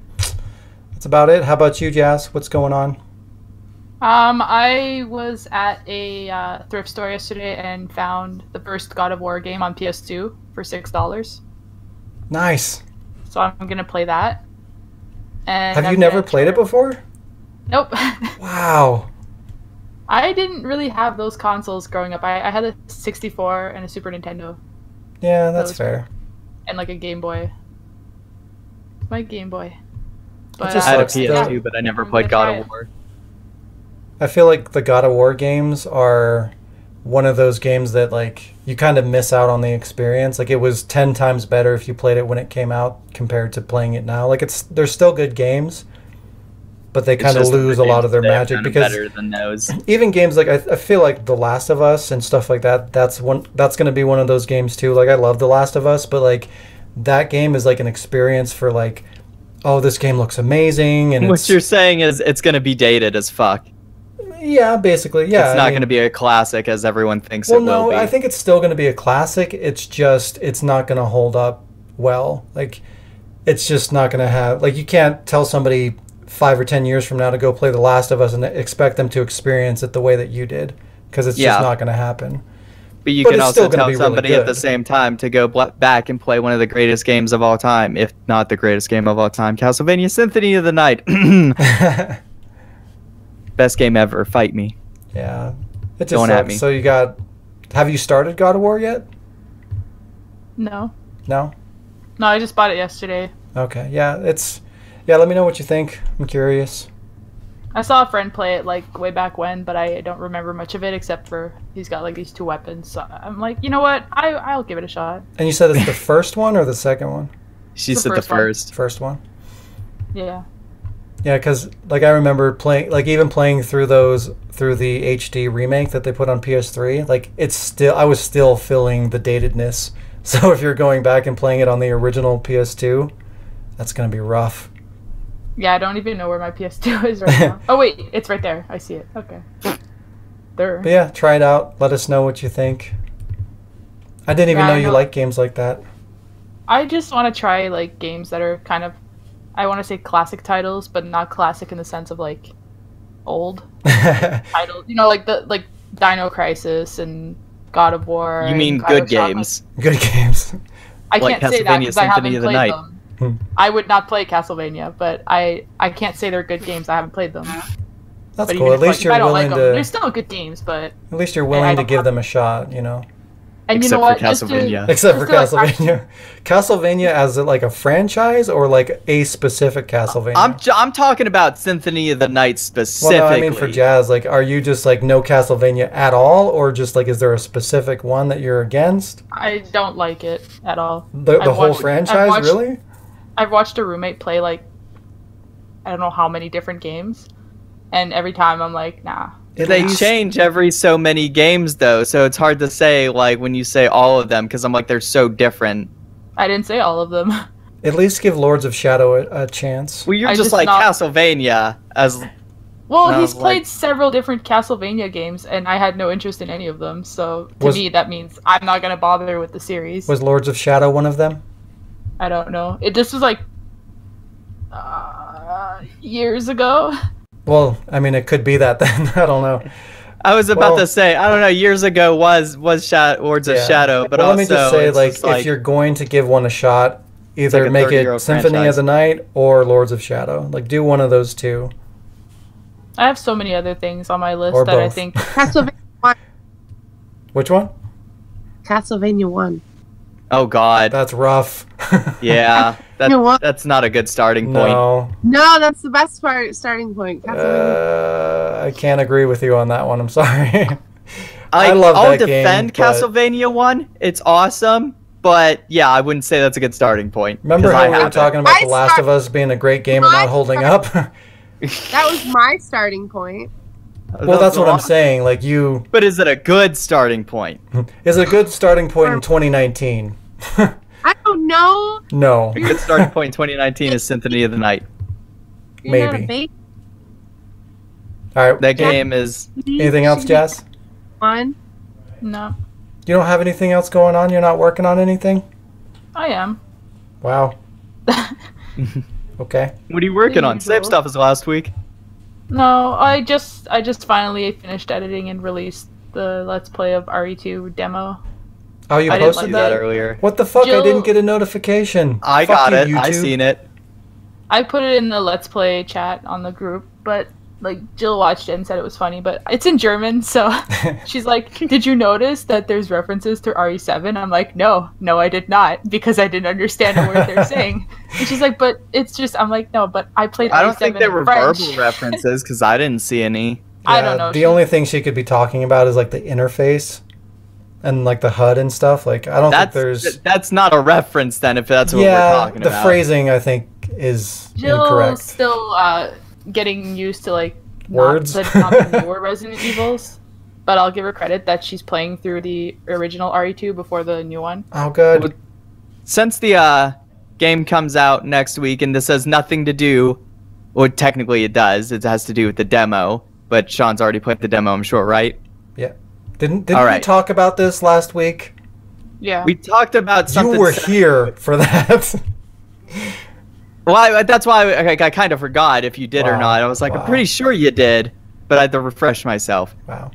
Speaker 1: That's about it. How about you, Jazz? What's going on?
Speaker 2: I was at a thrift store yesterday and found the first God of War game on PS2 for $6.
Speaker 1: Nice.
Speaker 2: So I'm going to play that. And
Speaker 1: have you never played it before?
Speaker 2: Nope.
Speaker 1: Wow.
Speaker 2: I didn't really have those consoles growing up. I had a 64 and a Super Nintendo.
Speaker 1: Yeah, that's fair.
Speaker 2: And like a Game Boy. My Game Boy.
Speaker 4: But, I had a PS2, but I never played God of War.
Speaker 1: I feel like the God of War games are one of those games that, like, you kind of miss out on the experience. Like, it was 10 times better if you played it when it came out compared to playing it now. Like, they're still good games, but they kind of lose a lot of their magic because
Speaker 4: better than those.
Speaker 1: Even games like I feel like The Last of Us and stuff like that. That's going to be one of those games too. Like, I love The Last of Us, but like that game is like an experience for like, oh, this game looks amazing, and
Speaker 4: what you're saying is it's going to be dated as fuck.
Speaker 1: Yeah, basically, yeah.
Speaker 4: It's not going to be a classic as everyone thinks it will be.
Speaker 1: Well, no, I think it's still going to be a classic. It's just, it's not going to hold up well. Like, it's just not going to have, like, you can't tell somebody 5 or 10 years from now to go play The Last of Us and expect them to experience it the way that you did, because it's just not going to happen.
Speaker 4: But you can also tell somebody at the same time to go back and play one of the greatest games of all time, if not the greatest game of all time, Castlevania Symphony of the Night. Best game ever. Fight me.
Speaker 1: Yeah. It just going at me. So have you started God of War yet?
Speaker 2: No.
Speaker 1: No?
Speaker 2: No, I just bought it yesterday.
Speaker 1: Okay. Yeah, let me know what you think. I'm curious.
Speaker 2: I saw a friend play it like way back when, but I don't remember much of it except for he's got like these 2 weapons. So I'm like, you know what? I'll give it a shot.
Speaker 1: And you said it's the first one or the second one?
Speaker 4: She said the first.
Speaker 1: First one?
Speaker 2: Yeah.
Speaker 1: Yeah, because like I remember playing, like even playing through the HD remake that they put on PS3. Like I was still feeling the datedness. So if you're going back and playing it on the original PS2, that's gonna be rough.
Speaker 2: Yeah, I don't even know where my PS2 is right now. Oh wait, it's right there. I see it. Okay. There.
Speaker 1: But yeah, try it out. Let us know what you think. I didn't even know you like games like that.
Speaker 2: I just want to try like games that are kind of, I want to say classic titles, but not classic in the sense of like old titles. You know, like Dino Crisis and God of War.
Speaker 4: You mean good games?
Speaker 1: Good games.
Speaker 2: I can't say that because I haven't played them. I would not play Castlevania, but I can't say they're good games. I haven't played them.
Speaker 1: That's cool. At least you're willing to.
Speaker 2: They're still good games, but
Speaker 1: at least you're willing to give them a shot, you know.
Speaker 2: And
Speaker 4: except
Speaker 2: you know what?
Speaker 4: For Castlevania.
Speaker 1: Except for Castlevania. Castlevania as like a franchise or like a specific Castlevania?
Speaker 4: I'm talking about Symphony of the Night specifically.
Speaker 1: Well, no, I mean for Jazz, like, are you just like no Castlevania at all, or just like is there a specific one that you're against?
Speaker 2: I don't like it at all.
Speaker 1: The whole franchise, really?
Speaker 2: I've watched a roommate play like I don't know how many different games, and every time I'm like, nah.
Speaker 4: They change every so many games, though, so it's hard to say, like, when you say all of them, because I'm like, they're so different.
Speaker 2: I didn't say all of them.
Speaker 1: At least give Lords of Shadow a chance.
Speaker 4: Well, you're just like Castlevania as...
Speaker 2: Well, he's played several different Castlevania games, and I had no interest in any of them, so to me, that means I'm not going to bother with the series.
Speaker 1: Was Lords of Shadow one of them?
Speaker 2: I don't know. This was like... years ago.
Speaker 1: Well, I mean, it could be that then. I don't know.
Speaker 4: I was about to say, I don't know, years ago was Lords of Shadow, but also...
Speaker 1: let me just say, like, if you're going to give one a shot, either like make it Symphony of the Night or Lords of Shadow. Like, do one of those two.
Speaker 2: I have so many other things on my list
Speaker 1: or
Speaker 2: that
Speaker 1: both.
Speaker 2: I think...
Speaker 3: Castlevania 1.
Speaker 1: Which one?
Speaker 3: Castlevania 1.
Speaker 4: Oh, God.
Speaker 1: That's rough.
Speaker 4: Yeah. That's not a good starting point.
Speaker 3: No, that's the best starting point.
Speaker 1: I can't agree with you on that one. I'm sorry.
Speaker 4: I love that game. I'll defend Castlevania 1. It's awesome. But, yeah, I wouldn't say that's a good starting point.
Speaker 1: Remember how we were talking about The Last of Us being a great game and not holding up?
Speaker 3: That was my starting point.
Speaker 1: Well, that's what I'm saying. Like you.
Speaker 4: But is it a good starting point?
Speaker 1: Is it a good starting point in 2019?
Speaker 3: I don't know.
Speaker 1: No.
Speaker 4: A good starting point in 2019 is Symphony of the Night.
Speaker 1: Maybe. All right.
Speaker 4: That game is.
Speaker 1: Anything else, Jess?
Speaker 3: One.
Speaker 2: No.
Speaker 1: You don't have anything else going on? You're not working on anything?
Speaker 2: I am.
Speaker 1: Wow. Okay.
Speaker 4: What are you working on? Same stuff as last week.
Speaker 2: No, I just finally finished editing and released the Let's Play of RE2 demo.
Speaker 1: Oh, you posted
Speaker 4: that earlier.
Speaker 1: What the fuck? I didn't get a notification.
Speaker 4: I got it. I seen it.
Speaker 2: I put it in the Let's Play chat on the group, but like Jill watched it and said it was funny, but it's in German, so she's like, "Did you notice that there's references to RE7?" I'm like, "No, I did not, because I didn't understand a word they're saying." And she's like, "But it's just," I'm like, "No, but I played RE7
Speaker 4: I don't think there were
Speaker 2: French.
Speaker 4: verbal references because I didn't see any.
Speaker 1: Yeah,
Speaker 2: I don't know.
Speaker 1: The only thing she could be talking about is like the interface and like the HUD and stuff. Like I don't think there's.
Speaker 4: That's not a reference then, if that's what we're talking about.
Speaker 1: The phrasing I think is incorrect.
Speaker 2: Jill's still getting used to like
Speaker 1: words,
Speaker 2: not the newer Resident Evils. But I'll give her credit that she's playing through the original RE2 before the new one.
Speaker 1: Oh, good.
Speaker 4: Since the game comes out next week and this has nothing to do, well, technically it does. It has to do with the demo, but Shaun's already played the demo, I'm sure, right?
Speaker 1: Yeah. Didn't we talk about this last week?
Speaker 2: Yeah.
Speaker 4: We talked about something.
Speaker 1: You were here for that.
Speaker 4: Well, that's why I kind of forgot if you did or not. I was like, I'm pretty sure you did, but I had to refresh myself.
Speaker 1: Wow.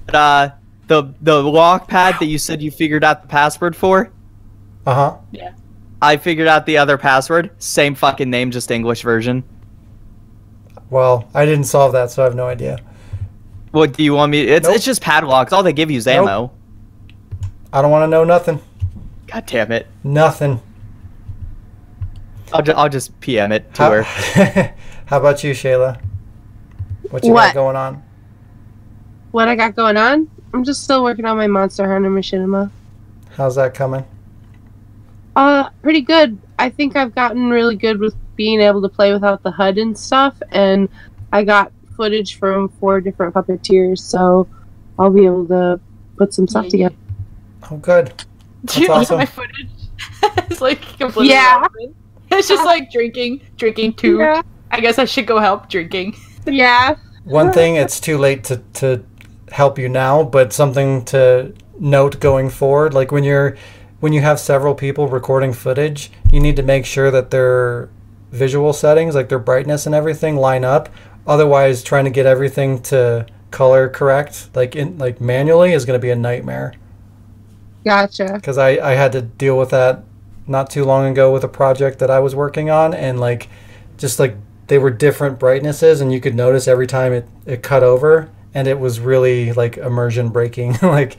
Speaker 4: But, the lock pad that you said you figured out the password for?
Speaker 1: Uh-huh.
Speaker 2: Yeah.
Speaker 4: I figured out the other password. Same fucking name, just English version.
Speaker 1: Well, I didn't solve that, so I have no idea.
Speaker 4: What do you want me? It's just padlocks. All they give you is ammo.
Speaker 1: I don't want to know nothing.
Speaker 4: God damn it.
Speaker 1: Nothing.
Speaker 4: I'll just PM it to her.
Speaker 1: How about you, Shayla? What you got going on?
Speaker 3: What I got going on? I'm just still working on my Monster Hunter machinima.
Speaker 1: How's that coming?
Speaker 3: Pretty good. I think I've gotten really good with being able to play without the HUD and stuff, and I got footage from 4 different puppeteers, so I'll be able to put some stuff together.
Speaker 1: Oh, good.
Speaker 2: Do you
Speaker 1: awesome.
Speaker 2: my footage? It's like completely open. It's just like drinking too. Yeah. I guess I should go help drinking.
Speaker 3: Yeah.
Speaker 1: One thing, it's too late to help you now, but something to note going forward, like when you have several people recording footage, you need to make sure that their visual settings, like their brightness and everything, line up. Otherwise, trying to get everything to color correct, like manually, is going to be a nightmare.
Speaker 3: Gotcha.
Speaker 1: Because I had to deal with that not too long ago with a project that I was working on, and like just like they were different brightnesses, and you could notice every time it cut over, and it was really like immersion breaking. Like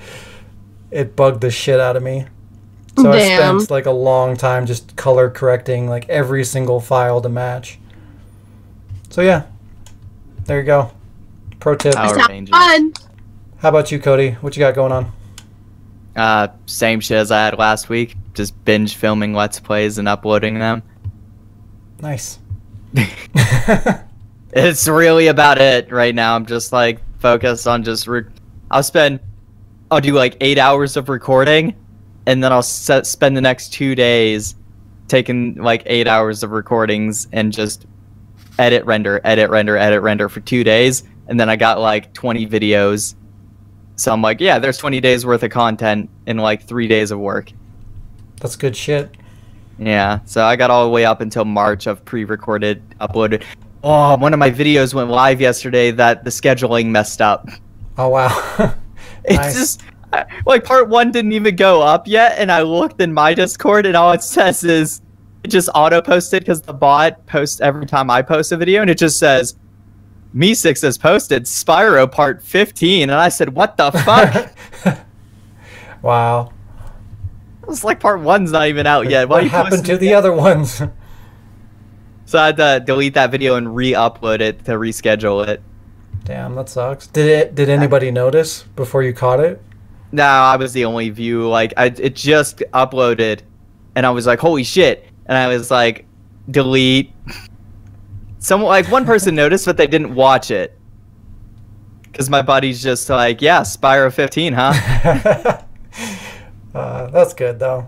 Speaker 1: it bugged the shit out of me. So I spent like a long time just color correcting like every single file to match. So yeah, there you go. Pro tip.
Speaker 3: Fun.
Speaker 1: How about you, Cody? What you got going on?
Speaker 4: Same shit as I had last week. Just binge filming Let's Plays and uploading them.
Speaker 1: Nice.
Speaker 4: It's really about it right now. I'm just like focused on just I'll do like 8 hours of recording, and then I'll spend the next 2 days taking like 8 hours of recordings and just edit, render for 2 days, and then I got like 20 videos. So I'm like, yeah, there's 20 days worth of content in like 3 days of work.
Speaker 1: That's good shit.
Speaker 4: Yeah, so I got all the way up until March of pre-recorded, uploaded. Oh, one of my videos went live yesterday that the scheduling messed up.
Speaker 1: Oh, wow.
Speaker 4: It's nice. Just, like, part 1 didn't even go up yet, and I looked in my Discord, and all it says is, it just auto-posted because the bot posts every time I post a video, and it just says, Me6 has posted Spyro Part 15, and I said, what the fuck?
Speaker 1: Wow.
Speaker 4: It's like part 1's not even out yet.
Speaker 1: What happened to the other ones?
Speaker 4: So I had to delete that video and re-upload it to reschedule it.
Speaker 1: Damn, that sucks. Did anybody notice before you caught it?
Speaker 4: No, I was the only view. Like, it just uploaded, and I was like, holy shit. And I was like, delete. One person noticed, but they didn't watch it. Because my buddy's just like, yeah, Spyro 15, huh?
Speaker 1: That's good, though.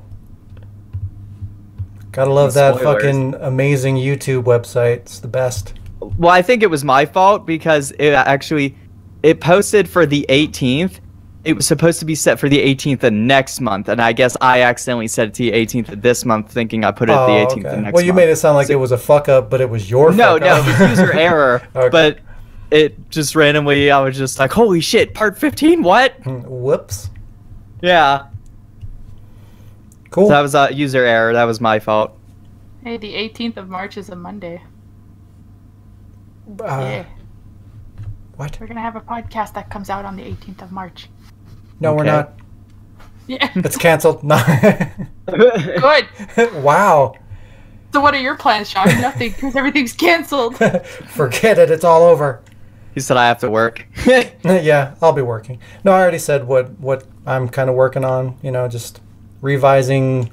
Speaker 1: Gotta love that fucking amazing YouTube website. It's the best.
Speaker 4: Well, I think it was my fault because it posted for the 18th. It was supposed to be set for the 18th of next month, and I guess I accidentally set it to the 18th of this month, thinking I put it at the 18th of next month.
Speaker 1: Well, you made it sound like it was a fuck up, but it was your fuck up.
Speaker 4: No, it was user error. Okay. But it just randomly, I was just like, holy shit, part 15, what?
Speaker 1: Whoops.
Speaker 4: Yeah.
Speaker 1: Cool.
Speaker 4: So that was a user error. That was my fault.
Speaker 2: Hey, the 18th of March is a Monday. Yeah.
Speaker 1: What?
Speaker 2: We're gonna have a podcast that comes out on the 18th of March.
Speaker 1: No, okay. We're not.
Speaker 2: Yeah.
Speaker 1: It's canceled. No.
Speaker 2: Good.
Speaker 1: Wow.
Speaker 2: So what are your plans, Shaun? Nothing, because everything's canceled.
Speaker 1: Forget it. It's all over.
Speaker 4: He said I have to work.
Speaker 1: Yeah, I'll be working. No, I already said what I'm kind of working on. You know, just revising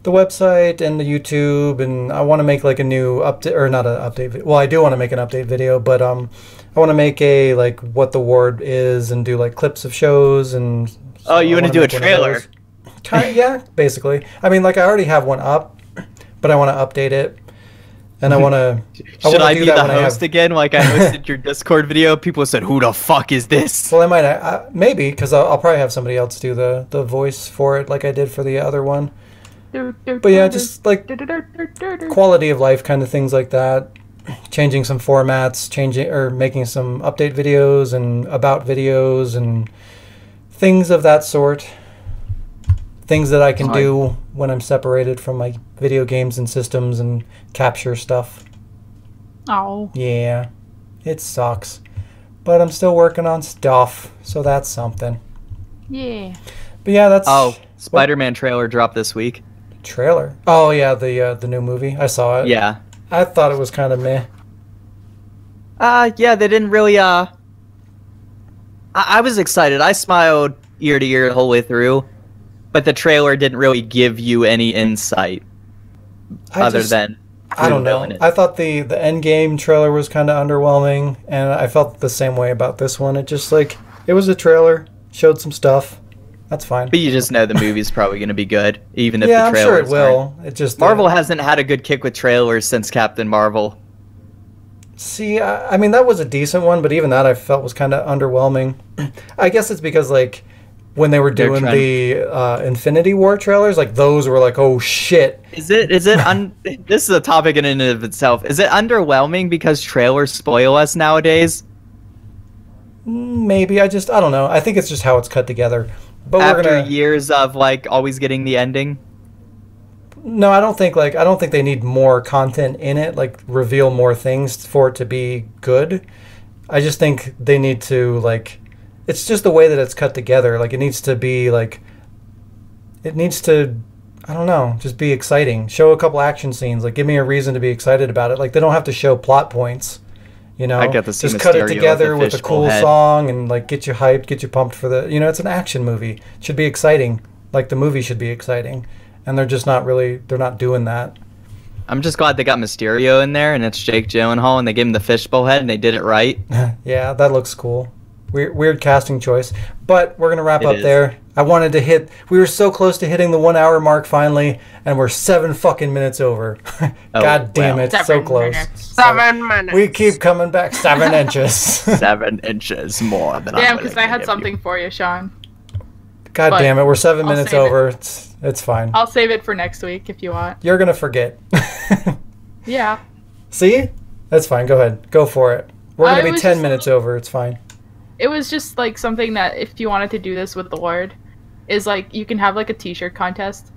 Speaker 1: the website and the YouTube, and I want to make like a new update, or not an update. Well, I do want to make an update video, but I want to make a like what the ward is and do like clips of shows and.
Speaker 4: Oh, you want to do a trailer?
Speaker 1: Yeah, basically. I mean, like I already have one up, but I want to update it, and I want to.
Speaker 4: Should I be the host again? Like I hosted your Discord video. People said, "Who the fuck is this?"
Speaker 1: Well, I might maybe because I'll probably have somebody else do the voice for it, like I did for the other one. But yeah, just like quality of life kind of things like that. Changing some formats, making some update videos and about videos and things of that sort. Things that I can do when I'm separated from my video games and systems and capture stuff.
Speaker 2: Oh.
Speaker 1: Yeah, it sucks. But I'm still working on stuff, so that's something.
Speaker 2: Yeah.
Speaker 1: But yeah, that's...
Speaker 4: Oh, Spider-Man trailer dropped this week.
Speaker 1: Trailer? Oh yeah, the new movie. I saw it.
Speaker 4: Yeah.
Speaker 1: I thought it was kind of meh.
Speaker 4: Yeah, they didn't really, I was excited. I smiled ear to ear the whole way through, but the trailer didn't really give you any insight
Speaker 1: I don't know. I thought the Endgame trailer was kind of underwhelming, and I felt the same way about this one. It just like it was a trailer, showed some stuff. That's fine.
Speaker 4: But you just know the movie's probably going to be good, even if the
Speaker 1: I'm
Speaker 4: trailer.
Speaker 1: Sure it will. It just
Speaker 4: Marvel hasn't had a good kick with trailers since Captain Marvel.
Speaker 1: See, I mean that was a decent one, but even that I felt was kind of underwhelming. I guess it's because like when they were doing the Infinity War trailers, like those were like, oh shit.
Speaker 4: Is it this is a topic in and of itself. Is it underwhelming because trailers spoil us nowadays?
Speaker 1: Maybe. I don't know. I think it's just how it's cut together. But
Speaker 4: after years of like always getting the ending.
Speaker 1: No, I don't think they need more content in it, like reveal more things for it to be good. I just think they need to like, it's just the way that it's cut together. Like it needs to be like, it needs to, I don't know, just be exciting. Show a couple action scenes. Like give me a reason to be excited about it. Like they don't have to show plot points. You know,
Speaker 4: I get to see
Speaker 1: just cut it
Speaker 4: Mysterio
Speaker 1: together with a cool
Speaker 4: head.
Speaker 1: song and like get you hyped, get you pumped for the. You know, it's an action movie. It should be exciting. Like the movie should be exciting, and they're just not really. They're not doing that.
Speaker 4: I'm just glad they got Mysterio in there, and it's Jake Gyllenhaal, and they gave him the fishbowl head, and they did it right.
Speaker 1: Yeah, that looks cool. Weird casting choice, but we're gonna wrap up
Speaker 4: is.
Speaker 1: there. I wanted to hit. We were so close to hitting the 1 hour mark finally, and we're 7 fucking minutes over. God damn it, so close.
Speaker 3: 7 minutes.
Speaker 1: We keep coming back 7 inches.
Speaker 4: 7 inches more than
Speaker 2: Damn, because I had something for you, Shaun.
Speaker 1: God
Speaker 2: But
Speaker 1: damn it, we're 7
Speaker 2: I'll
Speaker 1: minutes
Speaker 2: save it.
Speaker 1: over. It's fine.
Speaker 2: I'll save it for next week if you want.
Speaker 1: You're gonna forget.
Speaker 2: Yeah.
Speaker 1: See? That's fine. Go ahead. Go for it. We're
Speaker 2: I
Speaker 1: gonna be
Speaker 2: was
Speaker 1: 10
Speaker 2: just-
Speaker 1: minutes over. It's fine.
Speaker 2: It was just like something that if you wanted to do this with the Lord, is like you can have like a t-shirt contest.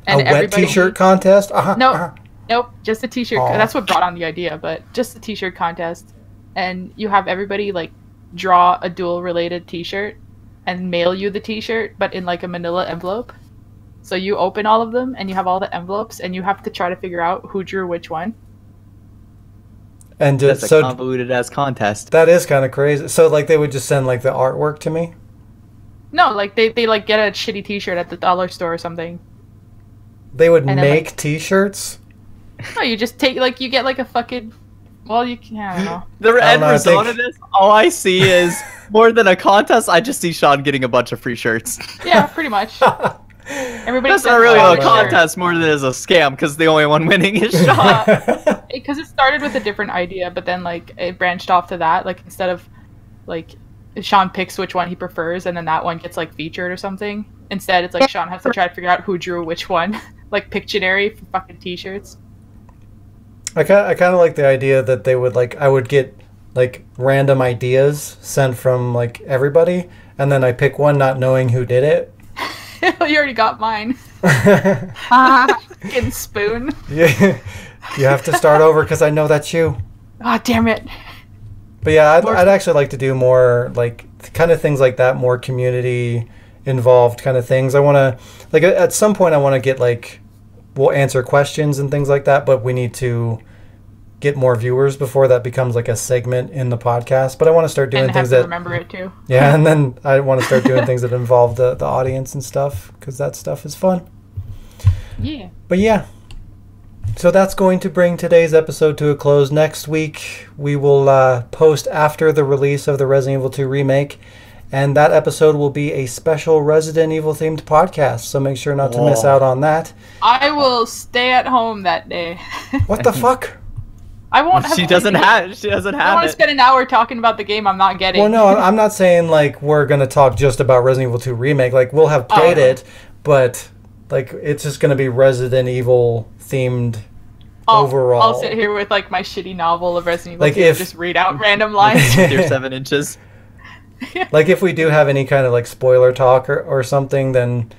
Speaker 1: A wet
Speaker 2: everybody-
Speaker 1: t-shirt contest?
Speaker 2: No. Nope, just a t-shirt.
Speaker 1: Aw.
Speaker 2: That's what brought on the idea, but just a t-shirt contest. And you have everybody like draw a duel related t-shirt and mail you the t-shirt, but in like a manila envelope. So you open all of them and you have all the envelopes and you have to try to figure out who drew which one.
Speaker 1: And
Speaker 4: That's a
Speaker 1: so
Speaker 4: convoluted ass contest.
Speaker 1: that is kind of crazy. So like they would just send like the artwork to me?
Speaker 2: No, like they like get a shitty t-shirt at the dollar store or something.
Speaker 1: They would
Speaker 2: And then,
Speaker 1: make
Speaker 2: like-
Speaker 1: t-shirts?
Speaker 2: No, you just take like you get like a fucking well you can I don't know.
Speaker 4: The
Speaker 1: I
Speaker 4: end
Speaker 1: don't know, I
Speaker 4: result
Speaker 1: think-
Speaker 4: of this, all I see is more than a contest. I just see Shaun getting a bunch of free shirts.
Speaker 2: Yeah, pretty much. Everybody
Speaker 4: That's not
Speaker 2: sends
Speaker 4: really
Speaker 2: all
Speaker 4: a
Speaker 2: their
Speaker 4: contest more than it is a scam because the only one winning is Shaun.
Speaker 2: Because it started with a different idea, but then like it branched off to that. Like instead of like Shaun picks which one he prefers, and then that one gets like featured or something. Instead, it's like Shaun has to try to figure out who drew which one, like Pictionary for fucking t-shirts.
Speaker 1: I kind of like the idea that they would like I would get like random ideas sent from like everybody, and then I pick one not knowing who did it.
Speaker 2: You already got mine.
Speaker 1: Yeah,
Speaker 2: Fucking spoon.
Speaker 1: you have to start over because I know that's you.
Speaker 2: Ah, damn it.
Speaker 1: But yeah, I'd actually like to do more like kind of things like that, more community involved kind of things. I want to like at some point I want to get like we'll answer questions and things like that, but we need to get more viewers before that becomes like a segment in the podcast. But I want to start doing
Speaker 2: And
Speaker 1: things
Speaker 2: have to
Speaker 1: that
Speaker 2: remember it too.
Speaker 1: yeah, and then I want to start doing things that involve the audience and stuff because that stuff is fun.
Speaker 2: Yeah.
Speaker 1: But yeah, so that's going to bring today's episode to a close. Next week, we will post after the release of the Resident Evil 2 remake, and that episode will be a special Resident Evil themed podcast, so make sure not to miss out on that.
Speaker 2: I will stay at home that day.
Speaker 1: What the fuck?
Speaker 2: I won't have
Speaker 4: She doesn't have
Speaker 2: I
Speaker 4: have
Speaker 2: want to
Speaker 4: it.
Speaker 2: spend an hour talking about the game I'm not getting.
Speaker 1: Well, no, I'm not saying like we're going to talk just about Resident Evil 2 remake. Like, we'll have played it, but like it's just going to be Resident Evil themed overall.
Speaker 2: I'll sit here with like my shitty novel of Resident Evil
Speaker 1: Like
Speaker 2: 2 and just read out random lines.
Speaker 4: With your 7 inches.
Speaker 1: Like if we do have any kind of like spoiler talk or something, then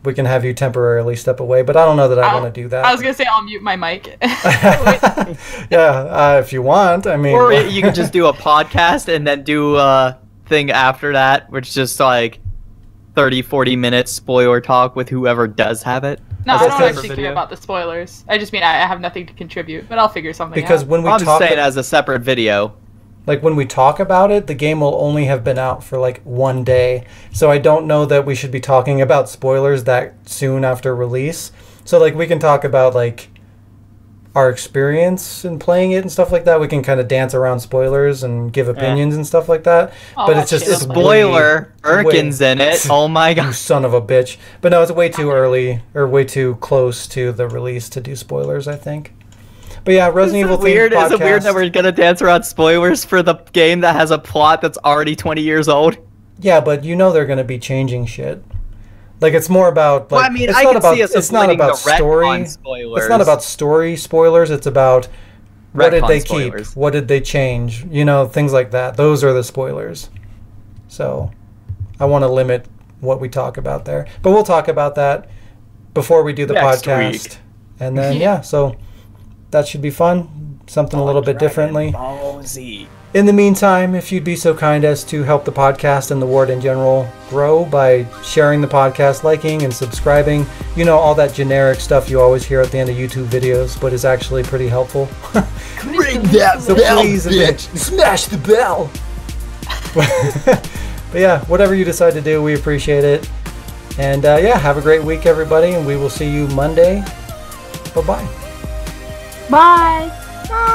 Speaker 1: we can have you temporarily step away. But I don't know that I want to do that.
Speaker 2: I was gonna say I'll mute my mic.
Speaker 1: Yeah, if you want. I mean,
Speaker 4: Or you could just do a podcast and then do a thing after that, which is just like 30, 40 minutes spoiler talk with whoever does have it.
Speaker 2: No,
Speaker 1: As
Speaker 2: I
Speaker 1: a
Speaker 2: don't
Speaker 1: separate
Speaker 2: actually
Speaker 4: video.
Speaker 2: care about the spoilers. I just mean I have nothing to contribute, but I'll figure something
Speaker 1: because
Speaker 2: out.
Speaker 1: when we
Speaker 4: I'm
Speaker 1: talk,
Speaker 4: saying as a separate video.
Speaker 1: like when we talk about it, the game will only have been out for like 1 day. So I don't know that we should be talking about spoilers that soon after release. So like we can talk about like our experience in playing it and stuff like that. We can kind of dance around spoilers and give opinions and stuff like that.
Speaker 2: Oh,
Speaker 1: but it's just
Speaker 2: that's
Speaker 1: it's
Speaker 4: Spoiler,
Speaker 1: way-
Speaker 4: Erkin's in it. Oh my
Speaker 1: You
Speaker 4: god.
Speaker 1: son of a bitch. But no, it's way too early or way too close to the release to do spoilers, I think. But yeah, Resident Evil
Speaker 4: Weird.
Speaker 1: themed
Speaker 4: Is it weird that
Speaker 1: podcast.
Speaker 4: we're gonna dance around spoilers for the game that has a plot that's already 20 years old?
Speaker 1: Yeah, but you know they're going to be changing shit. Like it's more about like
Speaker 4: Well, I mean,
Speaker 1: it's
Speaker 4: I
Speaker 1: not
Speaker 4: can
Speaker 1: about
Speaker 4: see us
Speaker 1: it's not
Speaker 4: avoiding
Speaker 1: about
Speaker 4: the retcon
Speaker 1: story.
Speaker 4: spoilers.
Speaker 1: It's not about story spoilers. It's about what did
Speaker 4: Retcon
Speaker 1: they
Speaker 4: spoilers.
Speaker 1: keep? What did they change? You know, things like that. Those are the spoilers. So, I want to limit what we talk about there. But we'll talk about that before we do the
Speaker 4: Next
Speaker 1: podcast.
Speaker 4: week.
Speaker 1: And then, yeah, so that should be fun. Something a little bit differently. In the meantime, if you'd be so kind as to help the podcast and the ward in general grow by sharing the podcast, liking and subscribing, you know, all that generic stuff you always hear at the end of YouTube videos, but is actually pretty helpful.
Speaker 5: Ring that bell, bitch! Smash the bell!
Speaker 1: But yeah, whatever you decide to do, we appreciate it. And yeah, have a great week, everybody, and we will see you Monday. Bye-bye.
Speaker 2: Bye.